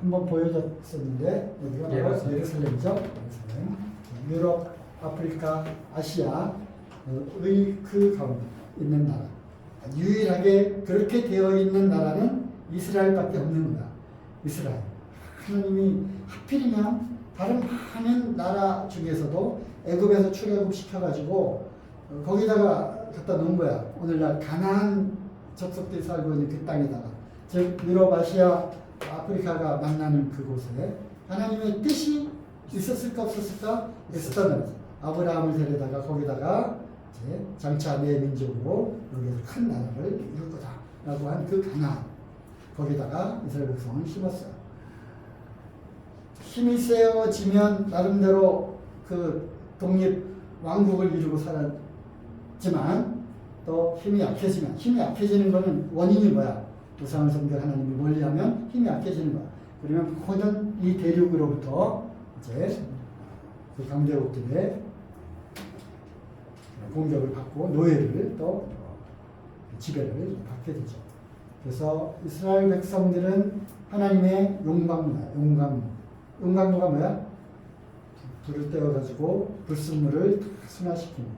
한번 보여줬었는데 여기가 바로 예루살렘이죠. 예루살렘. 유럽, 아프리카, 아시아의 그 가운데 있는 나라. 유일하게 그렇게 되어 있는 나라는 이스라엘밖에 없는 거야. 이스라엘. 하나님이 하필이면 다른 많은 나라 중에서도 애굽에서 출애굽 시켜가지고 거기다가 갖다 놓은 거야. 오늘날 가나안 족속들이 살고 있는 그 땅에다가, 즉 유럽, 아시아, 아프리카가 만나는 그곳에 하나님의 뜻이 있었을까 없었을까? 있었다는 거죠. 아브라함을 데려다가 거기다가 이제 장차 내 민족으로 여기서 큰 나라를 이룰 거다라고 한 그 가나안, 거기다가 이스라엘 백성을 심었어요. 힘이 세워지면 나름대로 그 독립 왕국을 이루고 살았지만 또 힘이 약해지는 거는 원인이 뭐야? 우상을 섬겨 하나님을 멀리하면 힘이 약해지는 거야. 그러면 모든 이 대륙으로부터 이제 그 강대국들의 공격을 받고 노예를 또 지배를 받게 되죠. 그래서 이스라엘 백성들은 하나님의 용광로야. 용광로가 뭐야? 불을 떼어가지고 불순물을 순화시키는.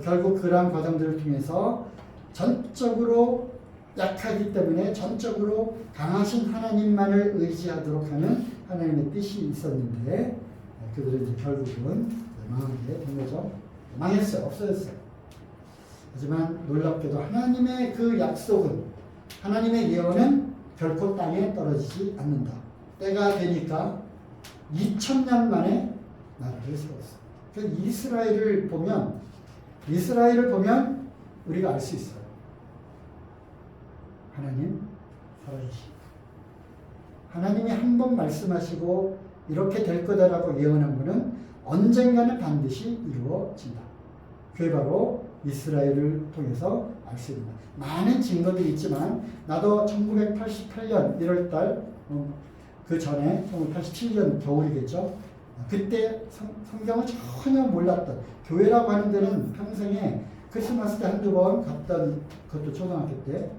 결국 그러한 과정들을 통해서 전적으로 약하기 때문에 전적으로 강하신 하나님만을 의지하도록 하는 하나님의 뜻이 있었는데 그들은 이제 결국은 망하게 된 거죠. 망했어요. 없어졌어요. 하지만 놀랍게도 하나님의 그 약속은, 하나님의 예언은 결코 땅에 떨어지지 않는다. 때가 되니까 2000년 만에 나라를 세웠어요. 그래서 이스라엘을 보면 우리가 알 수 있어요. 하나님 살아계시. 하나님이 한 번 말씀하시고 이렇게 될 거다라고 예언한 것은 언젠가는 반드시 이루어진다. 그게 바로 이스라엘을 통해서 알 수 있는 많은 증거들이 있지만 나도 1988년 1월달 그 전에 1987년 겨울이겠죠. 그때 성경을 전혀 몰랐던, 교회라고 하는 데는 평생에 크리스마스 때 한두 번 갔던, 그것도 초등학교 때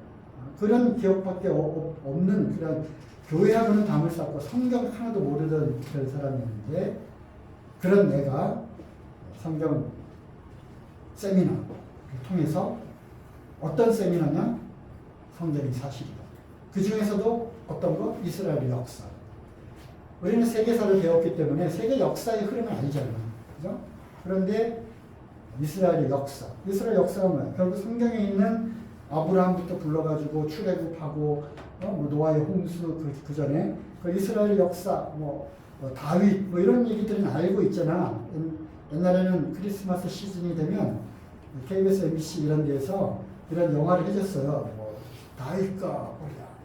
그런 기억밖에 없는 그런, 교회하고는 담을 쌓고 성경 하나도 모르던 그런 사람이었는데, 그런 내가 성경 세미나를 통해서, 어떤 세미나냐? 성경이 사실이다. 그 중에서도 어떤 거? 이스라엘의 역사. 우리는 세계사를 배웠기 때문에 세계 역사의 흐름을 알잖아. 그죠? 그런데 이스라엘의 역사. 이스라엘 역사가 뭐야? 결국 성경에 있는 아브라함부터 불러가지고 출애굽하고 뭐 노아의 홍수 그 전에 그 이스라엘 역사, 다윗 이런 얘기들은 알고 있잖아. 옛날에는 크리스마스 시즌이 되면 KBS, MBC 이런 데에서 이런 영화를 해줬어요. 다윗과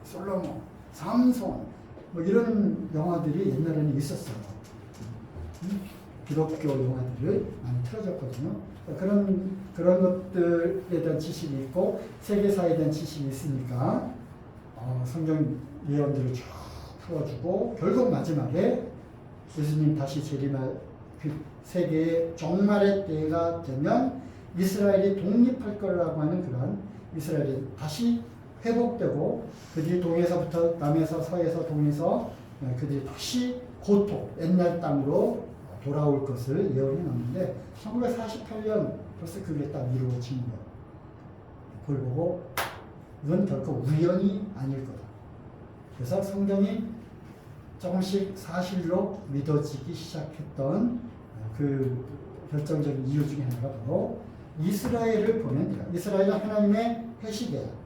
솔로몬, 삼손 이런 영화들이 옛날에는 있었어요. 기독교 영화들을 많이 틀어줬거든요. 그런 것들에 대한 지식이 있고 세계사에 대한 지식이 있으니까 성경 예언들을 쭉 풀어주고, 결국 마지막에 예수님 다시 재림할 그 세계의 종말의 때가 되면 이스라엘이 독립할 거라고 하는 그런, 이스라엘이 다시 회복되고 그들이 동에서부터 남에서 서에서 동에서 그들이 다시 고토 옛날 땅으로 돌아올 것을 예언해 놨는데 1948년 벌써 그게 딱 이루어진 거예요. 그걸 보고 이건 결코 우연이 아닐 거다. 그래서 성경이 조금씩 사실로 믿어지기 시작했던 그 결정적인 이유 중에 하나가 바로 이스라엘을 보면 돼요. 이스라엘은 하나님의 해시계야.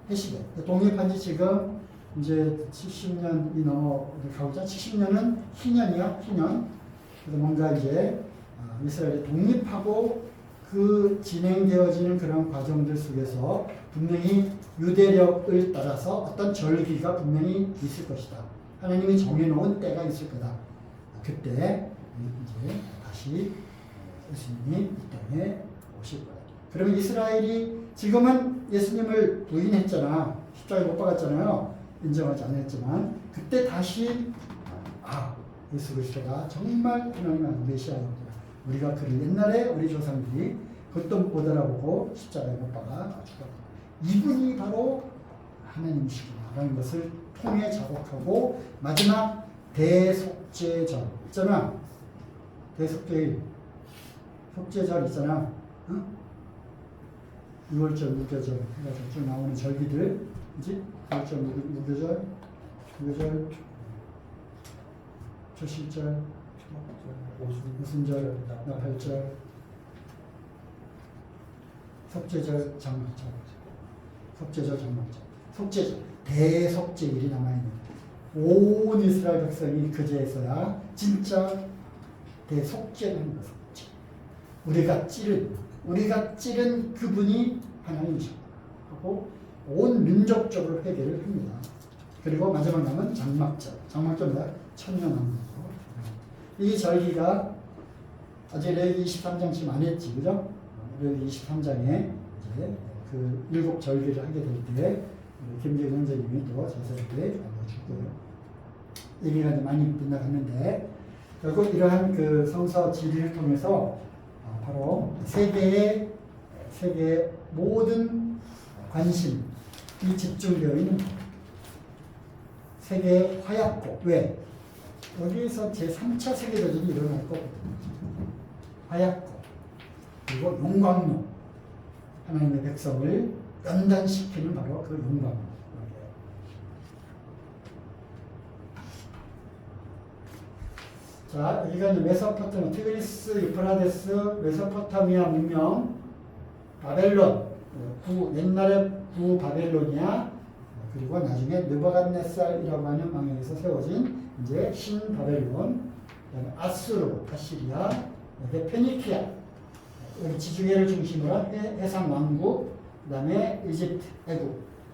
해시계. 독립한 지 지금 이제 70년이 넘어가고 있잖아. 70년은 희년이야, 희년. 그래서 뭔가 이제 이스라엘이 독립하고 그 진행되어지는 그런 과정들 속에서 분명히 유대력을 따라서 어떤 절기가 분명히 있을 것이다. 하나님이 정해놓은 때가 있을 거다. 그때 이제 다시 예수님이 이 땅에 오실 거다. 그러면 이스라엘이 지금은 예수님을 부인했잖아. 십자가에 못 박았잖아요. 인정하지 않았지만 그때 다시 예수 그리스도가 정말 하나님의 메시아입니다. 우리가 그를 옛날에 우리 조상들이 그것도 못 알아보고 십자가에 못 박아 죽었다. 이분이 바로 하나님이시구나 라는 것을 통해 자복하고, 마지막 대속죄절 있잖아. 대속죄일, 속죄절 있잖아. 6월절, 무교절 해가지고 쭉 나오는 절기들, 그지? 6월절, 무교절, 무교절, 초실절, 오순절, 나팔절, 속죄절, 장막절, 속죄절, 장막절, 속죄절, 대속죄일이 남아있는 온 이스라엘 백성이 그제서야 진짜 대속죄를 하는 거죠. 우리가 찌른 그분이 하나님이시고 하고 온 민족적으로 회개를 합니다. 그리고 마지막 남은 장막절. 장막절 뭐야? 천년왕국. 이 절기가 아직 레위기 23장 지금 안 했지, 그죠? 레위기 23장에 이제 그 7 절기를 하게 될 때 김재근 선생님이 또 자세하게 알려줄 거예요. 얘기가 많이 빗나갔는데 결국 이러한 그 성서 지리를 통해서 바로 세계의 모든 관심이 집중되어 있는 거예요. 세계의 화약고. 왜? 여기서 제3차 세계대전이 일어날 거거든요. 화약고. 그리고 용광로. 하나님의 백성을 연단시키는 바로 그 용광로. 자, 여기가 이제 메소포타미아, 티그리스, 유프라데스, 메소포타미아 문명, 바벨론, 옛날의 구바벨로니아, 그리고 나중에 느부갓네살이라고 하는 방향에서 세워진 이제 신바벨론, 그다음에 아수르, 아시리아, 그다음에 페니키아, 여기 지중해를 중심으로 한 해상 왕국, 그다음에 이집트,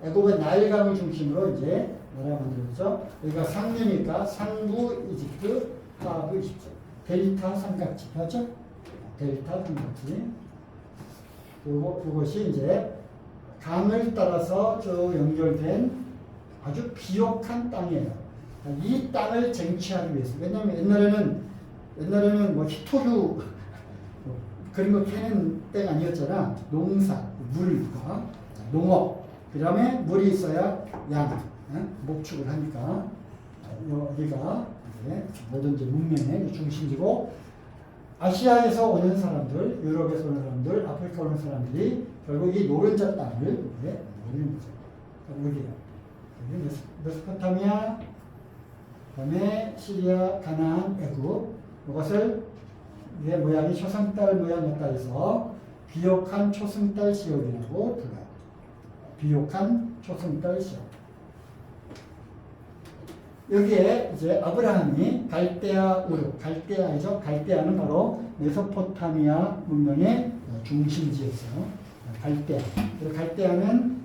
애굽은 나일강을 중심으로 이제 나라가 만들어졌죠. 여기가 상류니까 상부 이집트, 하부 이집트, 델타 삼각지, 맞죠? 델타 삼각지. 그리고 그것이 이제 강을 따라서 저 연결된 아주 비옥한 땅이에요. 이 땅을 쟁취하기 위해서. 왜냐하면 옛날에는 뭐 히토류 그런 거 캐는 때가 아니었잖아. 농사, 물과 농업. 그 다음에 물이 있어야 양, 목축을 하니까 여기가 이제 모든 이제 문명의 중심지고 아시아에서 오는 사람들, 유럽에서 오는 사람들, 아프리카 오는 사람들이 결국 이 노른자 땅을 이제 노리는 거죠. 여기요. 여기 메소포타미아, 그다음에 시리아, 가나안, 애굽. 이것을 이게 모양이 초승달 모양이었다 해서 비옥한 초승달 지역이라고 불러요. 비옥한 초승달 지역. 여기에 이제 아브라함이 갈대아 우르, 갈대아이죠. 갈대아는 바로 메소포타미아 문명의 중심지였어요. 갈대아. 그리고 갈대아는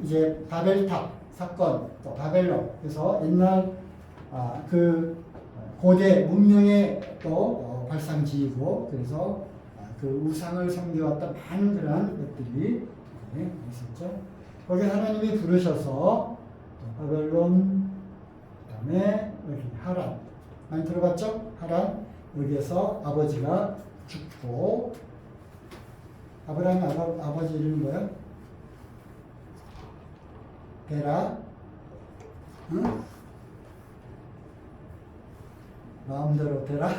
이제 바벨탑 사건, 또 바벨론. 그래서 옛날 그 고대 문명의 또 발상지이고, 그래서 그 우상을 섬겨왔던 많은 그런 것들이 있었죠. 거기 하나님이 부르셔서 바벨론, 그다음에 여기 하란 많이 들어봤죠? 하란. 여기에서 아버지가 죽고, 아브라함의 아버지 이름이 뭐야? 베라. 응? 마음대로 되라.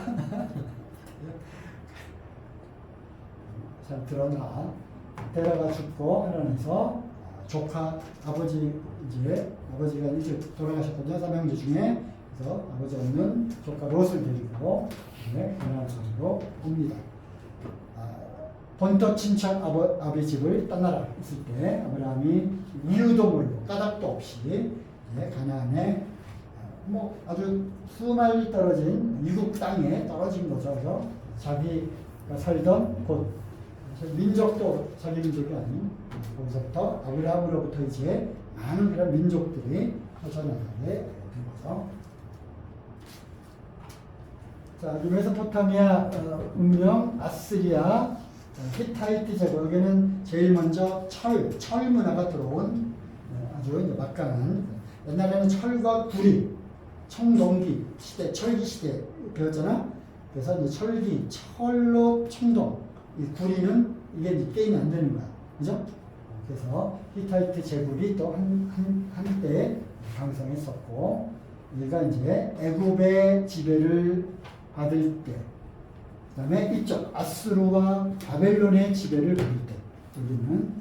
잘 들어놔. 데라가 죽고 하란에서 조카 아버지가 이제 돌아가셨거든요. 삼형제 중에. 그래서 아버지 없는 조카 롯을 데리고 가나안 성으로 옵니다. 본토 친척 아버지 집을 떠나라 했을 때 아브라함이 이유도 모르고 까닭도 없이 가나안에 뭐 아주 수마일이 떨어진 미국 땅에 떨어진 거죠. 그죠? 자기가 살던 곳, 민족도 자기 민족이 아닌 거기서부터 아브라함으로부터 이제 많은 그런 민족들이 퍼져나가게 된 거죠. 자, 메소포타미아 문명, 아스리아, 히타이트 제국. 여기는 제일 먼저 철 문화가 들어온 아주 이제 막강한. 옛날에는 철과 구리, 청동기 시대, 철기 시대 배웠잖아. 그래서 이제 철로 청동, 이 구리는 이게 이제 게임이 안 되는 거야, 그죠? 그래서 히타이트 제국이 또 한때 강성했었고, 얘가 이제 애굽의 지배를 받을 때, 그다음에 이쪽 아수르와 바벨론의 지배를 받을 때, 여기는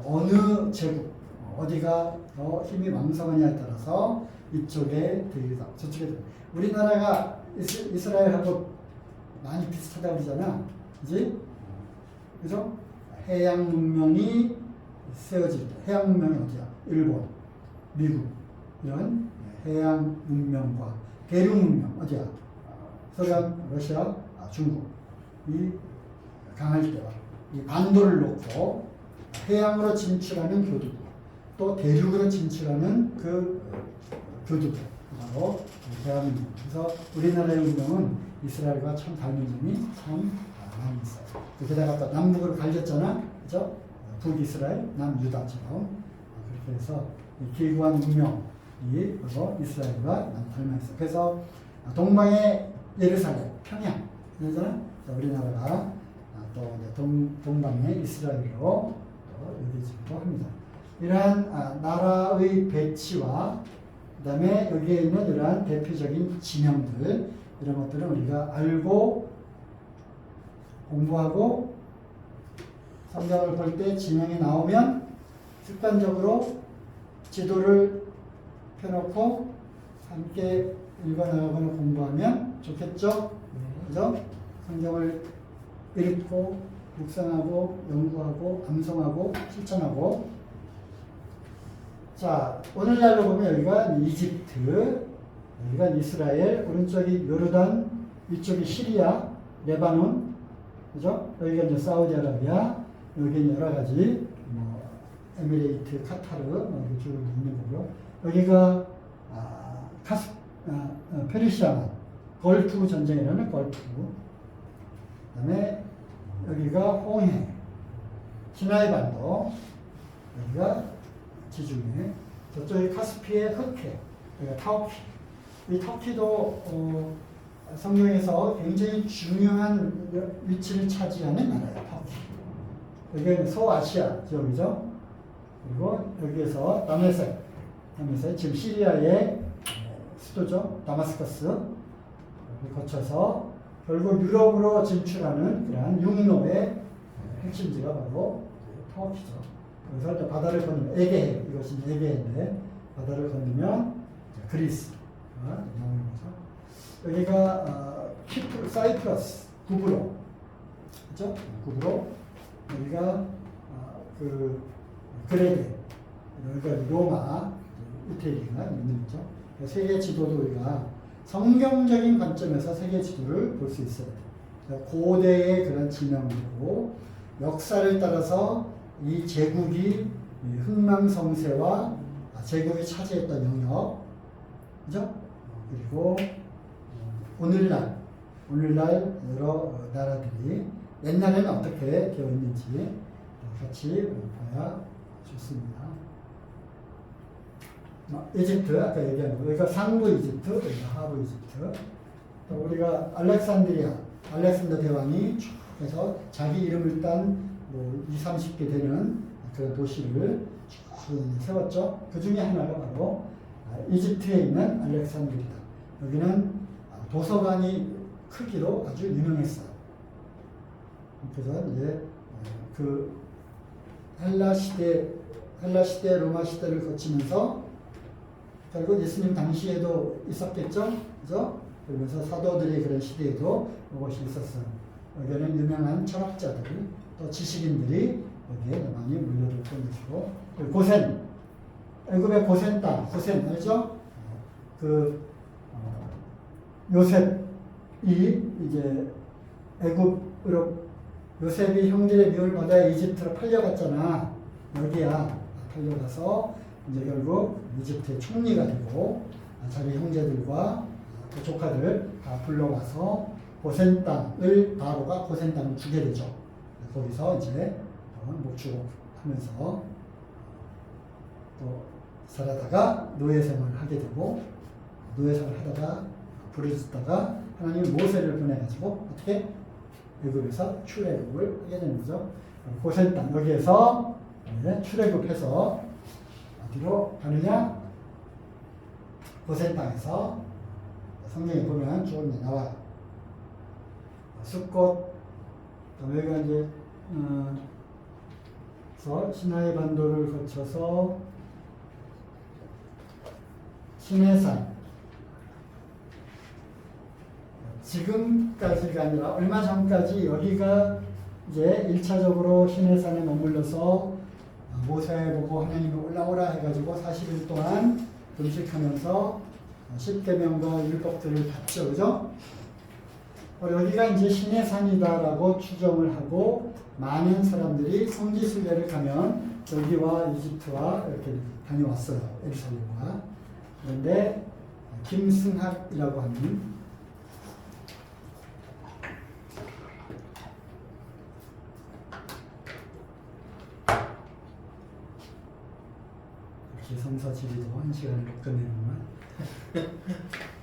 어느 제국, 어디가 더 힘이 왕성하냐에 따라서 이쪽에 들리다, 저쪽에 들리다. 우리나라가 이스라엘하고 많이 비슷하다고 그러잖아. 그지? 그죠? 해양 문명이 세워질 때, 해양 문명이 어디야? 일본, 미국, 이런 해양 문명과 대륙 문명, 어디야? 서양, 러시아, 중국이 강할 때와 이 반도를 놓고 해양으로 진출하는 교두보, 또 대륙으로 진출하는 그 교두보, 바로 대한민국. 그래서 우리나라의 운명은 이스라엘과 참 닮은 점이 참 많이 있어요. 게다가 또 남북으로 갈렸잖아, 그죠? 북이스라엘, 남유다처럼. 그렇게 해서 기구한 운명이 바로 이스라엘과 닮아 있어요. 그래서 동방의 예루살렘, 평양, 그러잖아. 우리나라가 또 동방의 이스라엘로 여겨지기도 합니다. 이러한 나라의 배치와 그다음에 여기에 있는 이러한 대표적인 지명들, 이런 것들은 우리가 알고 공부하고 성경을 볼 때 지명이 나오면 습관적으로 지도를 펴놓고 함께 읽어나가거나 공부하면 좋겠죠? 그죠? 성경을 읽고 묵상하고 연구하고 암송하고 실천하고. 자, 오늘날로 보면 여기가 이집트, 여기가 이스라엘, 오른쪽이 요르단, 위쪽이 시리아, 레바논, 그죠? 여기가 이제 사우디아라비아, 여기는 여러 가지 뭐 에미레이트, 카타르 이렇게 쭉 있는 거고요. 여기가 페르시아만, 걸프 전쟁이라는 걸프. 그다음에 여기가 홍해, 시나이 반도, 여기가 지중해, 저쪽이 카스피의 흑해, 여기가 타오키, 이 터키도 성경에서 굉장히 중요한 위치를 차지하는 나라예요. 터키. 여기는 소아시아 지역이죠. 그리고 여기에서 다메섹 지금 시리아의 수도죠. 다마스커스 거쳐서 결국 유럽으로 진출하는 그러한 육로의 핵심지가 바로 터키죠. 그래서 이제 바다를 건너면 에게해, 이것이 에게해인데 바다를 건너면 그리스가 나오는 거죠. 여기가 키프로, 사이프러스, 구브로, 그렇죠? 구브로. 여기가 그 그레게, 여기가 로마, 이태리가 있는 거죠. 세계 지도도 우리가 성경적인 관점에서 세계 지도를 볼 수 있어야 돼요. 고대의 그런 지명이고 역사를 따라서 이 제국이 흥망성쇠와 제국이 차지했던 영역, 그죠? 그리고 오늘날 여러 나라들이 옛날에는 어떻게 되어 있는지 같이 봐야 좋습니다. 이집트 아까 얘기한 거, 여기가 상부 이집트, 여기가 하부 이집트. 또 우리가 알렉산더 대왕이 쭉 해서 자기 이름을 딴 뭐 20, 30개 되는 그런 도시를 쭉 세웠죠. 그 중에 하나가 바로 이집트에 있는 알렉산드리아. 여기는 도서관이 크기로 아주 유명했어요. 그래서 이제 그 헬라 시대, 로마 시대를 거치면서 결국 예수님 당시에도 있었겠죠, 그죠? 그러면서 사도들의 그런 시대에도 이것이 있었어요. 여기는 유명한 철학자들이 또 지식인들이 여기에 많이 몰려들었던 것이고, 고센, 애굽의 고센 땅, 고센 알죠? 요셉이 이제 애굽으로 요셉이 형들의 미움을 받아 이집트로 팔려갔잖아. 여기야 팔려가서 이제 결국 이집트의 총리가 되고 자기 형제들과 그 조카들 다 불러와서 고센 땅을 바로가 고센 땅을 주게 되죠. 거기서 이제 목축하면서 또 살아다가 노예 생활을 하게 되고 노예 생활을 하다가 부르짖다가 하나님이 모세를 보내가지고 어떻게 애굽에서 출애굽을 하게 되는 거죠. 고센 땅 여기에서 출애굽해서 어디로 가느냐? 고센 땅에서 성경에 보면 쭉 나와요. 숫꽃, 여기가 이제 시나이 반도를 거쳐서 시내산, 지금까지가 아니라 얼마 전까지 여기가 이제 1차적으로 시내산에 머물러서 모세 보고 하나님이 올라오라 해가지고 40일 동안 금식하면서 10계명과 율법들을 받죠, 그죠? 여기가 이제 시내산이다라고 추정을 하고 많은 사람들이 성지순례를 가면 여기와 이집트와 이렇게 다녀왔어요, 예루살렘과. 그런데 김승학이라고 하는 성서지리도 한 시간을 끝내는구만.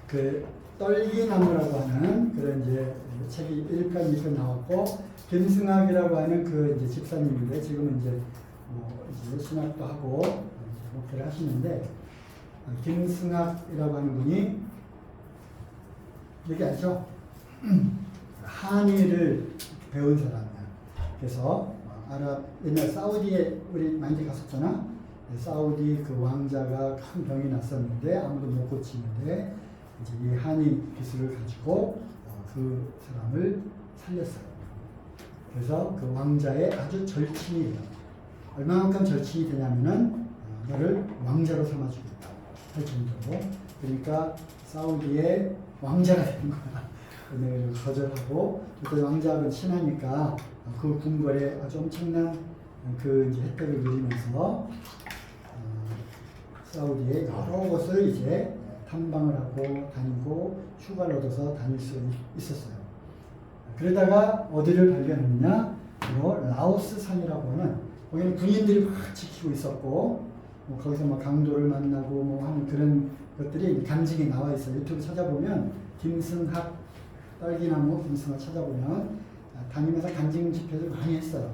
그 떨기나무라고 하는 그런 이제 책이 1편, 2편 나왔고, 김승학이라고 하는 그 이제 집사님인데 지금은 이제 이제 신학도 하고 이제 목회를 하시는데, 김승학이라고 하는 분이 여기 아시죠? 한의를 배운 사람이야. 그래서 옛날 사우디에 우리 많이 갔었잖아. 사우디 그 왕자가 큰 병이 났었는데 아무도 못 고치는데 이제 이 한의 기술을 가지고 그 사람을 살렸어요. 그래서 그 왕자의 아주 절친이 돼요. 얼마만큼 절친이 되냐면은 너를 왕자로 삼아주겠다 할 정도로. 그러니까 사우디의 왕자가 되는 거야. 근데 거절하고 그 왕자하고 친하니까 그 궁궐에 아주 엄청난 그 이제 혜택을 누리면서 사우디의 여러 곳을 이제 탐방을 하고 다니고 휴가를 얻어서 다닐 수 있었어요. 그러다가 어디를 발견했느냐? 바로 라오스 산이라고 하는, 거기는 군인들이 막 지키고 있었고, 뭐 거기서 막 강도를 만나고 뭐 하는 그런 그것들이 간증이 나와 있어요. 유튜브 찾아보면 김승학 딸기나무 김승학 찾아보면 다니면서 간증 집회를 많이 했어요.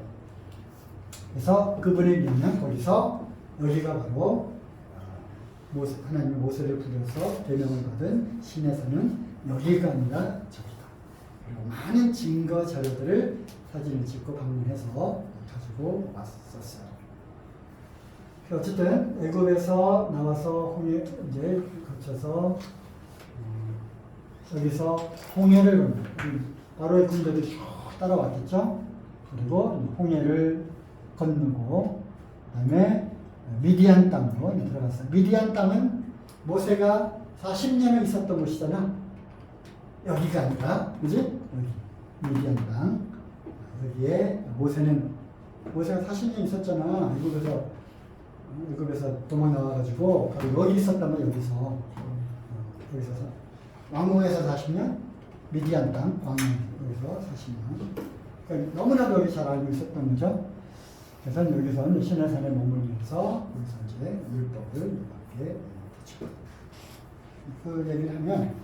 그래서 그분에 비하면 거기서 여기가 바로 하나님의 모세를 부려서 대명을 받은 신에서는 여기가 아니라 저기다. 그리고 많은 증거 자료들을 사진을 찍고 방문해서 가지고 왔었어요. 어쨌든 애굽에서 나와서 홍해 이제 거쳐서 여기서 홍해를 건너 바로의 군대들이 쭉 따라왔겠죠. 그리고 홍해를 건너고 그다음에 미디안 땅으로 들어갔어요. 미디안 땅은 모세가 40년을 있었던 곳이잖아. 여기가 아니라, 그지? 여기 미디안 땅. 여기에 모세가 40년 있었잖아. 애굽에서 도망 나와가지고 바로 여기 있었다면 여기서 왕궁에서 40년, 미디안 땅 광야 여기서 40년. 그러니까 너무나도 여기 잘 알고 있었던 거죠. 그래서 여기서 시내산에 머물면서 여기서 이제 율법을 이렇게 되죠. 그 얘기를 하면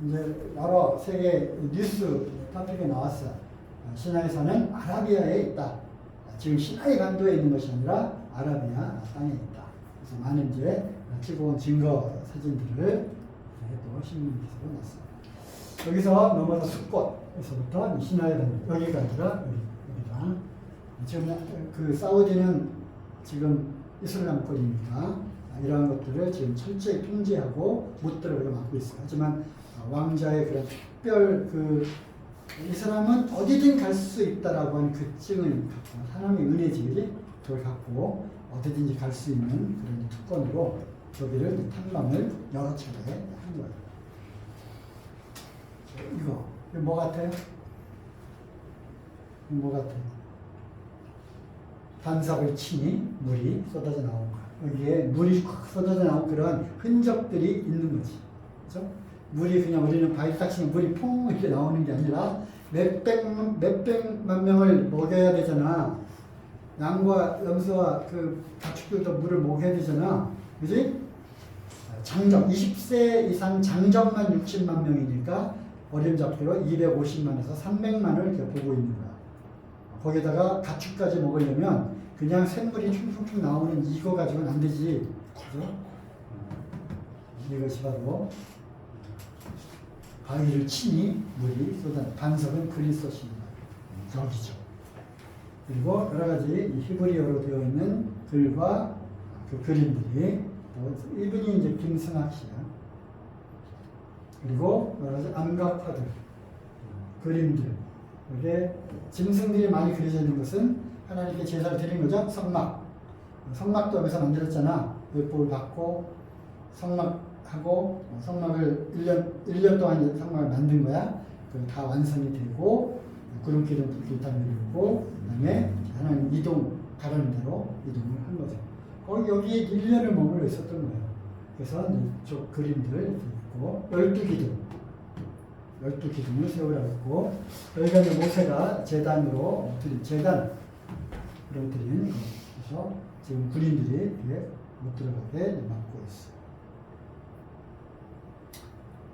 이제 여러 세계 뉴스 토픽에 나왔어요. 시나이산은 아라비아에 있다. 지금 시나이 반도에 있는 것이 아니라 아라비아 땅에 있다. 그래서 많은 이제 찍어 온 증거 사진들을 또 신문 기사로 냈어요. 여기서 넘어서 숲곳에서부터 시나이 반도 여기가 아니라 여기다. 지금 그 사우디는 지금 이슬람권이니까 이러한 것들을 지금 철저히 통제하고 못 들어가게 막고 있어요. 하지만 왕자의 그런 특별 이슬람은 어디든 갈 수 있다라고 하는 그 증을 갖고 하나님의 은혜지 그걸 갖고 어디든지 갈 수 있는 그런 특권으로 저기를 탐방을 여러 차례 한 거예요. 이거 뭐 같아요? 뭐 같아요? 반석을 치니 물이 쏟아져 나온 거. 여기에 물이 확 쏟아져 나온 그런 흔적들이 있는 거지. 그렇죠? 물이 그냥 우리는 바위 딱 치면 물이 퐁 이렇게 나오는 게 아니라 몇백만 명을 먹여야 되잖아. 양과 염소와 그 가축들도 물을 먹여야 되잖아. 그지? 장정, 20세 이상 장정만 60만 명이니까 어림잡기로 250만에서 300만을 이렇게 보고 있는 거야. 거기다가 가축까지 먹으려면 그냥 샘물이 충충충 나오는 이거 가지고는 안 되지. 그죠? 이것이 바로 바위를 치니 물이 쏟아. 반석은 그리스도십니다. 여기죠. 그리고 여러 가지 히브리어로 되어 있는 글과 그 그림들이 이분이 이제 김승학 씨야. 그리고 여러 가지 암각화들, 그림들. 이게 짐승들이 많이 그려져 있는 것은 하나님께 제사를 드린 거죠. 성막도 여기서 만들었잖아. 율법을 받고 성막하고 성막을 1년 동안 성막을 만든 거야. 다 완성이 되고 구름기둥 불길 다 내리고 그다음에 하나님 가라는 대로 이동을 한 거죠. 여기 1년을 머물러 있었던 거예요. 그래서 이쪽 그림들 있고 12기둥을 세우라고 했고 여기가 이제 모세가 제단으로 드린 그래서 지금 군인들이 못 들어가게 막고 있어요.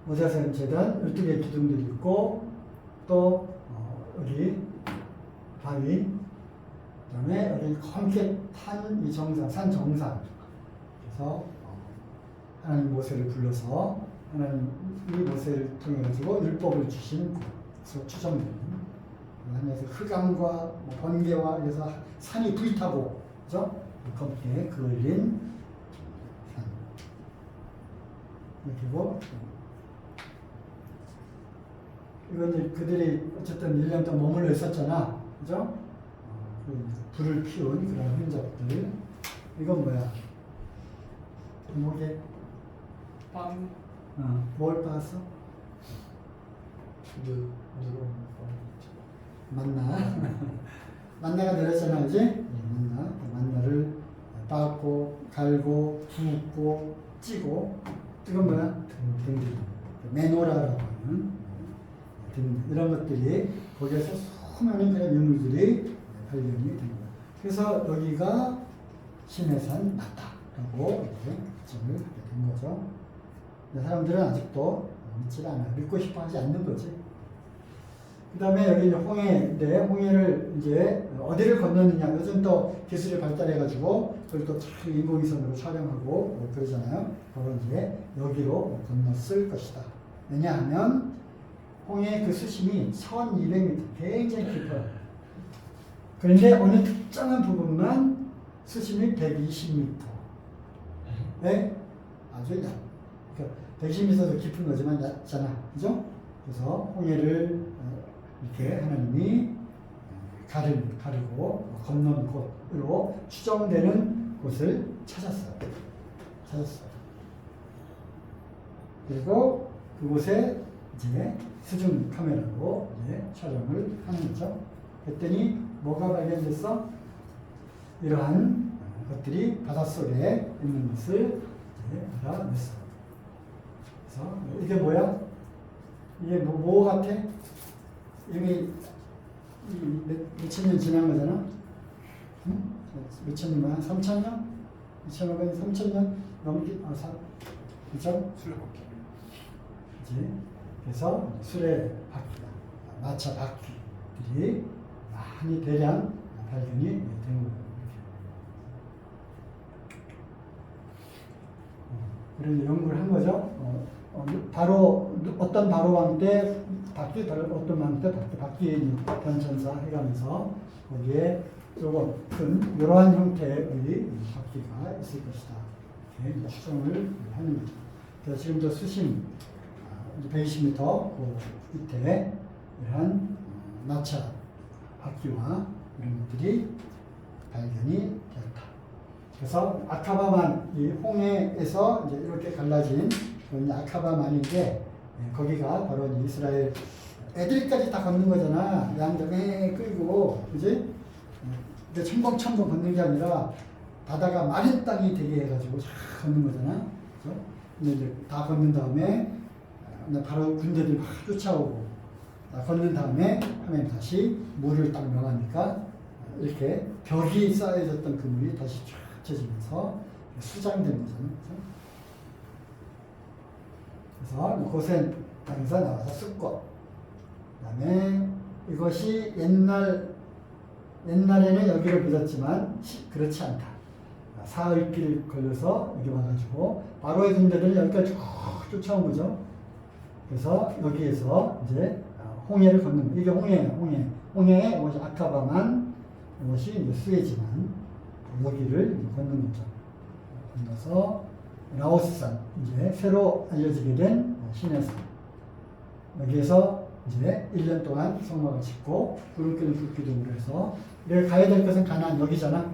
모세가 제단 12개의 기둥들이 있고 또 여기 바위 그다음에 여기 검게 탄 이 산 정상 그래서 하나님 모세를 불러서 하나님이 모세를 통해 가지고 율법을 주신 것으로 추정되는 하나님께서 흑암과 번개와 그래서 산이 불타고 그죠? 검게 그을린 산 그리고 이건 이제 그들이 어쨌든 1년 동안 머물러 있었잖아. 그죠? 불을 피운 그런 흔적들. 이건 뭐야? 목에 빵. 뭘 봤어? 만나. 만나가 내렸잖아, 그지? 만나를 빻고, 갈고, 붓고, 찌고. 이건 뭐야? 등등. 메노라라고 하는 이런 것들이 거기에서 수많은 그런 유물들이 발견이 된 거예요. 그래서 여기가 시내산 맞다라고 이렇게 결정을 하게 된 거죠. 사람들은 아직도 믿지 않아요. 믿고 싶어 하지 않는 거지. 그 다음에 여기 이제 홍해인데, 홍해를 이제 어디를 건너느냐. 요즘 또 기술이 발달해가지고, 그걸 또 인공위성으로 촬영하고 뭐 그러잖아요. 그걸 이제 여기로 건넜을 것이다. 왜냐하면, 홍해 그 수심이 1200m, 굉장히 깊어요. 그런데 어느 특정한 부분만 수심이 120m. 네? 아주 얇. 그러니까 120m도 깊은 거지만 얕잖아. 그죠? 그래서 홍해를 이렇게 하나님이 가르고 건넌 곳으로 추정되는 곳을 찾았어요. 그리고 그곳에 이제 수중 카메라로 이제 촬영을 하는 거죠. 그랬더니 뭐가 발견됐어? 이러한 것들이 바닷속에 있는 것을 이제 알아냈어. 그래서 이게 뭐야? 이게 뭐 같아? 이미 몇천 년 지난 거잖아? 응? 몇천 년, 한 3천 년? 2,500년, 3천 년 넘기, 그죠? 그치? 그래서 수레 바퀴, 마차 바퀴들이 많이 대량 발견이 된 거예요. 그래서 연구를 한 거죠. 바로 어떤 바로왕 때 바퀴, 어떤 왕 때 바퀴 변천사 해가면서 거기에 요거 큰 이러한 형태의 바퀴가 있을 것이다. 이렇게 추정을 하는 거죠. 그래서 지금 저 수심 120m 그 밑에 이러한 마차 바퀴와 이런 것들이 발견이 되었다. 그래서 아카바만, 이 홍해에서 이제 이렇게 갈라진 아카바만인데, 거기가 바로 이스라엘 애들까지 다 걷는 거잖아. 양쪽에 끌고, 그지? 근데 첨벙첨벙 걷는 게 아니라 바다가 마른 땅이 되게 해가지고 쫙 걷는 거잖아. 그죠? 근데 이제 다 걷는 다음에 바로 군대들이 막 쫓아오고, 걷는 다음에 하면 다시 물을 딱 명하니까 이렇게 벽이 쌓여졌던 그 물이 다시 쫙 젖으면서 수장된 거잖아요. 그래서 이곳에 땅에서 나와서 쑥꽃. 그 다음에 이것이 옛날에는 여기를 믿었지만 그렇지 않다. 사흘길 걸려서 여기 와가지고 바로의 군대를 여기까지 쭉 쫓아온 거죠. 그래서 여기에서 이제 홍해를 걷는 거. 이게 홍해예요. 홍해에 이것이 아카바만, 이것이 이제 수에지만 여기를 걷는 거죠. 건너서 라오스산, 이제 새로 알려지게 된 시내산. 여기에서 이제 1년 동안 성막을 짓고 구름기둥 불기둥으로 해서 내가 가야 될 것은 가나안 여기잖아.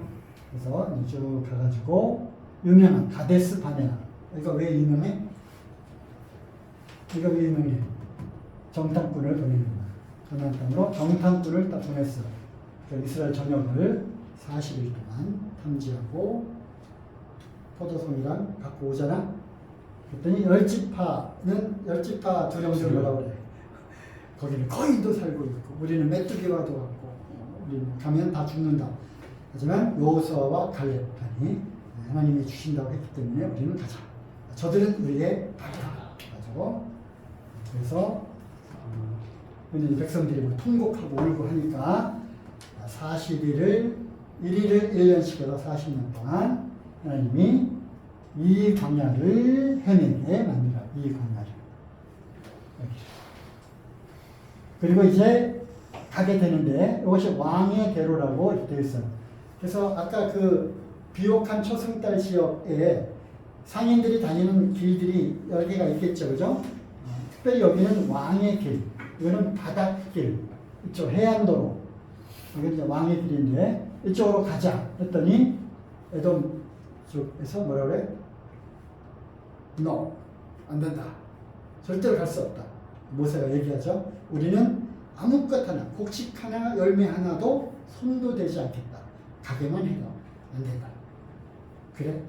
그래서 쭉 가가지고 유명한 가데스 바네아. 이거 왜 유명해? 이거 왜 유명해? 정탐꾼을 보내는 거야. 가나안 땅으로 정탐꾼을 딱 보냈어. 그러니까 이스라엘 전역을 40일 동안 탐지하고 포도송이랑 갖고 오잖아. 그랬더니 열지파 두령들 뭐라고 그래. 거기는 거인도 살고 있고 우리는 메뚜기와도 같고 우리는 가면 다 죽는다. 하지만 여호수아와 갈렙이 하나님이 주신다고 했기 때문에 우리는 가자. 저들은 우리의 발이다. 가지고 그래서 백성들이 통곡하고 울고 하니까 40일을 1년씩해서 40년 동안 하나님이 이 광야를 헤매게 만들어. 이 광야를. 그리고 이제 가게 되는데 이것이 왕의 대로라고 되어 있어요. 그래서 아까 그 비옥한 초승달 지역에 상인들이 다니는 길들이 여러 개가 있겠죠. 그죠? 특별히 여기는 왕의 길, 이거는 바닷길, 이쪽 해안도로, 여기 이제 왕의 길인데 이쪽으로 가자 했더니 에돔 쪽에서 뭐라 그래? No, 안 된다. 절대로 갈 수 없다. 모세가 얘기하죠. 우리는 아무것 하나, 곡식 하나, 열매 하나도 손도 대지 않겠다. 가게만 해도 안 된다. 그래?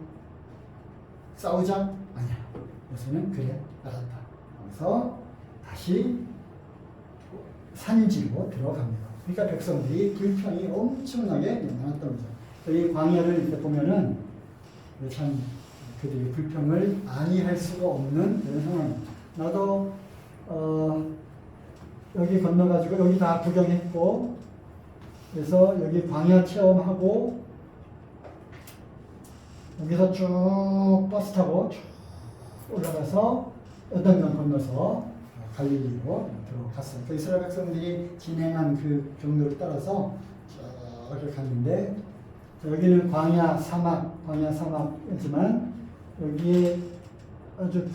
싸우자? 아니야. 모세는 그래, 알았다. 그래서 다시 산지로 들어갑니다. 그러니까 백성들이 불평이 엄청나게 많았던 거죠. 이 광야를 이렇게 보면은 참 그들이 불평을 아니할 수가 없는 그런 상황입니다. 나도 여기 건너가지고 여기 다 구경했고, 그래서 여기 광야 체험하고 여기서 쭉 버스 타고 쭉 올라가서 요단강 건너서 갈릴리로 들어갔어요. 그 이스라엘 백성들이 진행한 그 경로를 따라서 쭉 갔는데, 여기는 광야 사막이지만 여기에 아주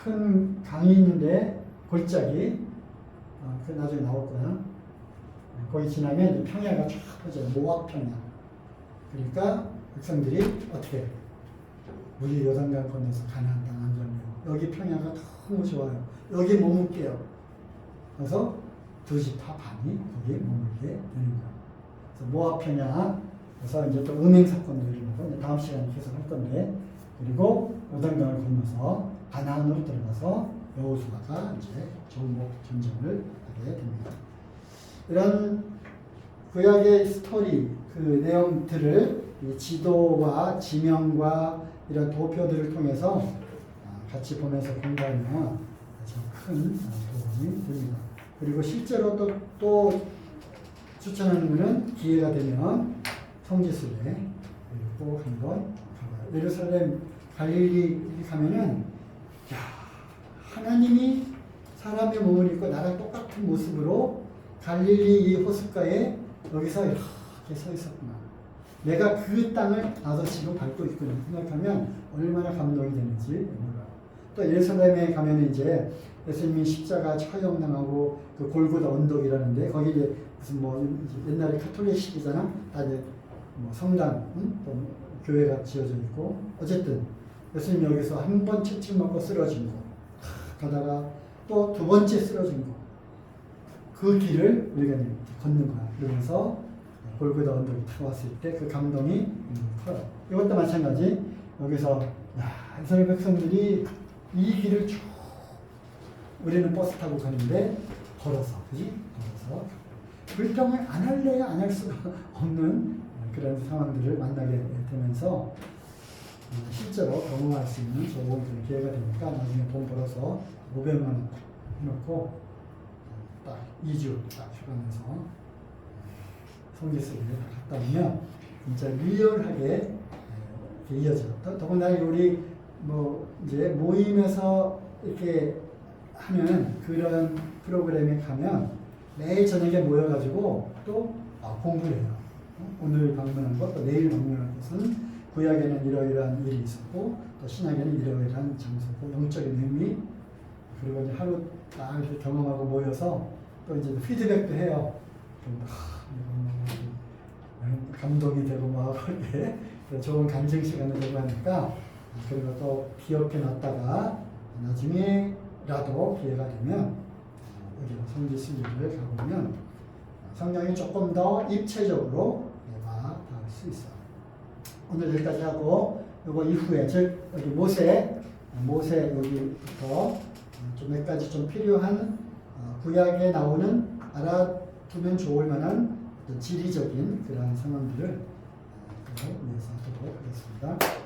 큰 강이 있는데 골짜기, 그 나중에 나올 거야. 거기 지나면 이제 평야가 쫙 펴져요. 모압 평야. 그러니까 백성들이 어떻게 우리 요단강 건너서 가나안 땅 안전해요. 여기 평야가 너무 좋아요. 여기 머물게요. 그래서 두 집 다 반이 거기 머물게 되는 거예요. 그래서 모압 평야. 그래서 이제 또 음행 사건도 일어나고 다음 시간에 계속 할 건데, 그리고 요단강을 건너서 가나안으로 들어가서 여호수아가 이제 정복 전쟁을 하게 됩니다. 이런 구약의 스토리, 그 내용들을 이 지도와 지명과 이런 도표들을 통해서 같이 보면서 공부하면 아주 큰 도움이 됩니다. 그리고 실제로 또 추천하는 것은 기회가 되면 성지순례 꼭 한번 가봐요. 예루살렘 갈릴리 가면은 하나님이 사람의 몸을 입고 나랑 똑같은 모습으로 갈릴리 이 호숫가에 여기서 이렇게 서 있었구나. 내가 그 땅을 나도 지금 밟고 있구나 생각하면 얼마나 감동이 되는지 몰라요. 또 예루살렘에 가면 이제 예수님이 십자가 처형당하고 그 골고다 언덕이라는데, 거기 이제 무슨 뭐 옛날에 카톨릭식이잖아. 다 이제 뭐 성당, 또 교회가 지어져 있고, 어쨌든 예수님 여기서 한 번 채찍 맞고 쓰러진 거, 가다가 또 두 번째 쓰러진 거, 그 길을 우리가 걷는 거야. 그러면서 골고다 언덕에 탁 왔을 때 그 감동이 커요. 이것도 마찬가지. 여기서 이스라엘 백성들이 이 길을 쭉, 우리는 버스 타고 가는데 걸어서, 그지? 걸어서 불평을 안 할래야 안 할 수가 없는 그런 상황들을 만나게 되면서 실제로 경험할 수 있는 좋은 기회가 되니까 나중에 돈 벌어서 500만 원 해놓고 딱 2주 딱 휴가내서 성지순례 갔다 오면 진짜 리얼하게 이어져. 더군다나 우리 뭐 이제 모임에서 이렇게 하는 그런 프로그램에 가면 매일 저녁에 모여가지고 또 공부를 해요. 오늘 방문한 것, 또 내일 방문한 것은 구약에는 이러이러한 일이 있었고, 또 신약에는 이러이러한 장소고, 영적인 의미, 그리고 이제 하루 딱 이렇게 경험하고 모여서 또 이제 피드백도 해요. 감동이 되고 막 그렇게 좋은 간증 시간을 되고 하니까, 그리고 또 기억해 놨다가 나중에라도 기회가 되면 여기 성지순례를 가보면 성경이 조금 더 입체적으로 닿을 수 있어요. 오늘 여기까지 하고, 이거 이후에 즉 여기 모세 여기부터 좀 몇 가지 좀 필요한 구약에 나오는 알아두면 좋을 만한 어떤 지리적인 그러한 상황들을 위해서 하도록 하겠습니다.